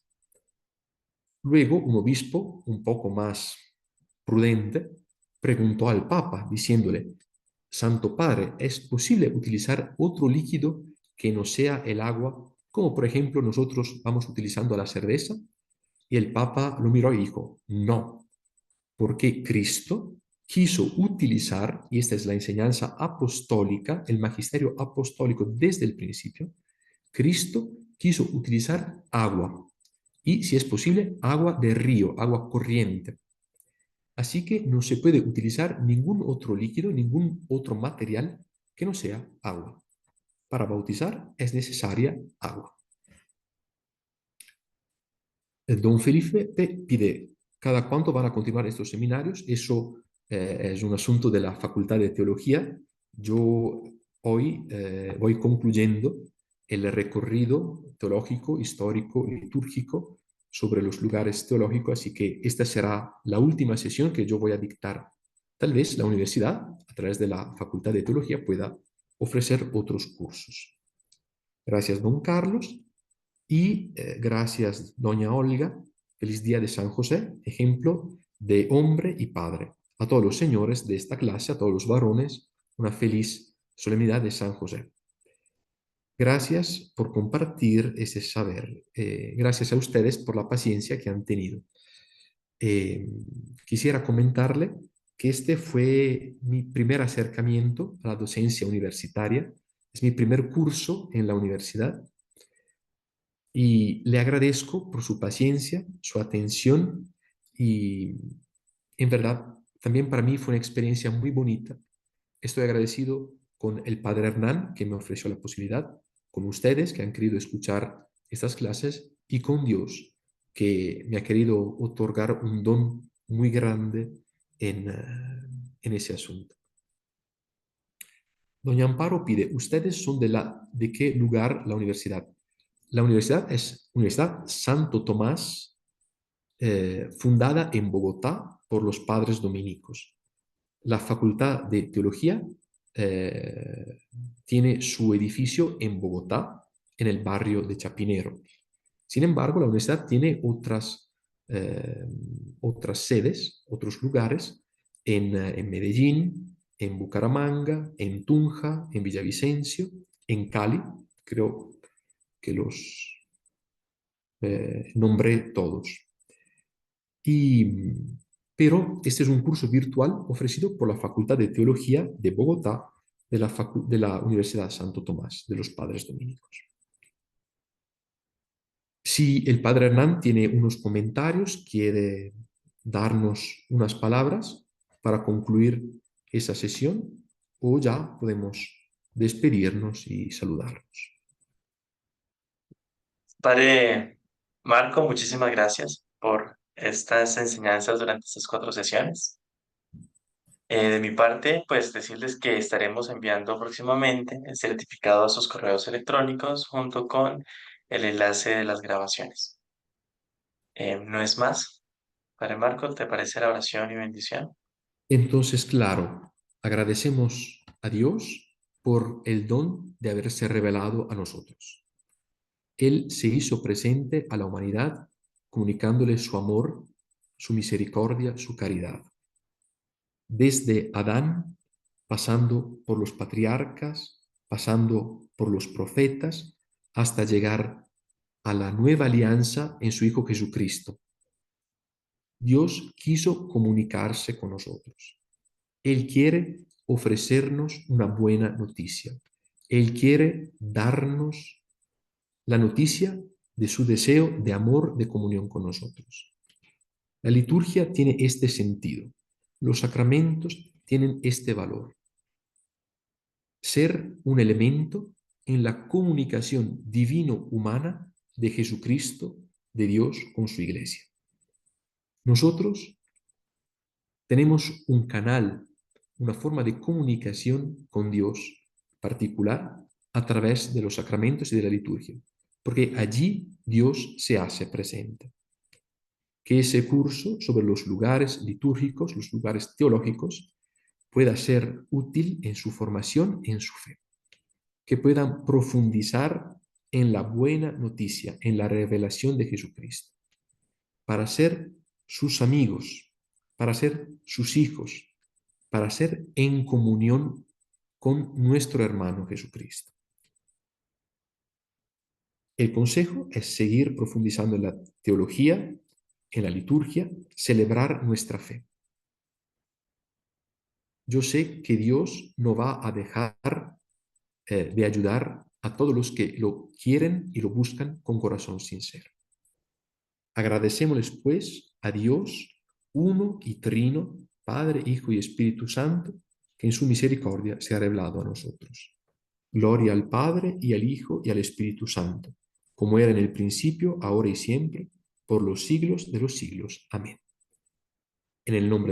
Speaker 1: Luego un obispo, un poco más prudente, preguntó al Papa diciéndole, Santo Padre, ¿es posible utilizar otro líquido que no sea el agua? Como por ejemplo nosotros vamos utilizando la cerveza y el Papa lo miró y dijo, no, porque Cristo quiso utilizar, y esta es la enseñanza apostólica, el magisterio apostólico desde el principio, Cristo quiso utilizar agua y, si es posible, agua de río, agua corriente. Así que no se puede utilizar ningún otro líquido, ningún otro material que no sea agua. Para bautizar es necesaria agua. Don Felipe pide cada cuánto van a continuar estos seminarios. Eso es un asunto de la Facultad de Teología. Yo hoy voy concluyendo el recorrido teológico, histórico y litúrgico sobre los lugares teológicos, así que esta será la última sesión que yo voy a dictar. Tal vez la universidad, a través de la Facultad de Teología, pueda ofrecer otros cursos. Gracias, don Carlos. Y gracias, doña Olga. Feliz día de San José, ejemplo de hombre y padre. A todos los señores de esta clase, a todos los varones, una feliz solemnidad de San José. Gracias por compartir ese saber. Gracias a ustedes por la paciencia que han tenido. Eh, Quisiera comentarle que este fue mi primer acercamiento a la docencia universitaria. Es mi primer curso en la universidad y le agradezco por su paciencia, su atención y en verdad también para mí fue una experiencia muy bonita. Estoy agradecido con el padre Hernán que me ofreció la posibilidad, con ustedes que han querido escuchar estas clases y con Dios que me ha querido otorgar un don muy grande en ese asunto. Doña Amparo pide, ¿ustedes son de qué lugar la universidad? La universidad es Universidad Santo Tomás, fundada en Bogotá por los padres dominicos. La Facultad de Teología eh, tiene su edificio en Bogotá, en el barrio de Chapinero. Sin embargo, la universidad tiene otras sedes, otros lugares en Medellín, en Bucaramanga, en Tunja, en Villavicencio, en Cali. Creo que los nombré todos. Y, pero este es un curso virtual ofrecido por la Facultad de Teología de Bogotá de la Universidad Santo Tomás de los Padres Dominicos. Si el Padre Hernán tiene unos comentarios, quiere darnos unas palabras para concluir esa sesión, o ya podemos despedirnos y saludarnos.
Speaker 2: Padre Marco, muchísimas gracias por estas enseñanzas durante estas 4 sesiones. De mi parte, pues decirles que estaremos enviando próximamente el certificado a sus correos electrónicos junto con el enlace de las grabaciones. No es más. Padre Marco, ¿te parece la oración y bendición?
Speaker 1: Entonces, claro, agradecemos a Dios por el don de haberse revelado a nosotros. Él se hizo presente a la humanidad comunicándole su amor, su misericordia, su caridad. Desde Adán, pasando por los patriarcas, pasando por los profetas, hasta llegar a la nueva alianza en su Hijo Jesucristo. Dios quiso comunicarse con nosotros. Él quiere ofrecernos una buena noticia. Él quiere darnos la noticia de su deseo de amor, de comunión con nosotros. La liturgia tiene este sentido. Los sacramentos tienen este valor. Ser un elemento en la comunicación divino-humana de Jesucristo, de Dios con su iglesia. Nosotros tenemos un canal, una forma de comunicación con Dios particular a través de los sacramentos y de la liturgia, porque allí Dios se hace presente. Que ese curso sobre los lugares litúrgicos, los lugares teológicos, pueda ser útil en su formación, en su fe. Que puedan profundizar en la buena noticia, en la revelación de Jesucristo, para ser sus amigos, para ser sus hijos, para ser en comunión con nuestro hermano Jesucristo. El consejo es seguir profundizando en la teología, en la liturgia, celebrar nuestra fe. Yo sé que Dios no va a dejar de ayudar a todos los que lo quieren y lo buscan con corazón sincero. Agradecémosles pues a Dios, uno y trino, Padre, Hijo y Espíritu Santo, que en su misericordia se ha revelado a nosotros. Gloria al Padre y al Hijo y al Espíritu Santo, como era en el principio, ahora y siempre, por los siglos de los siglos. Amén. En el nombre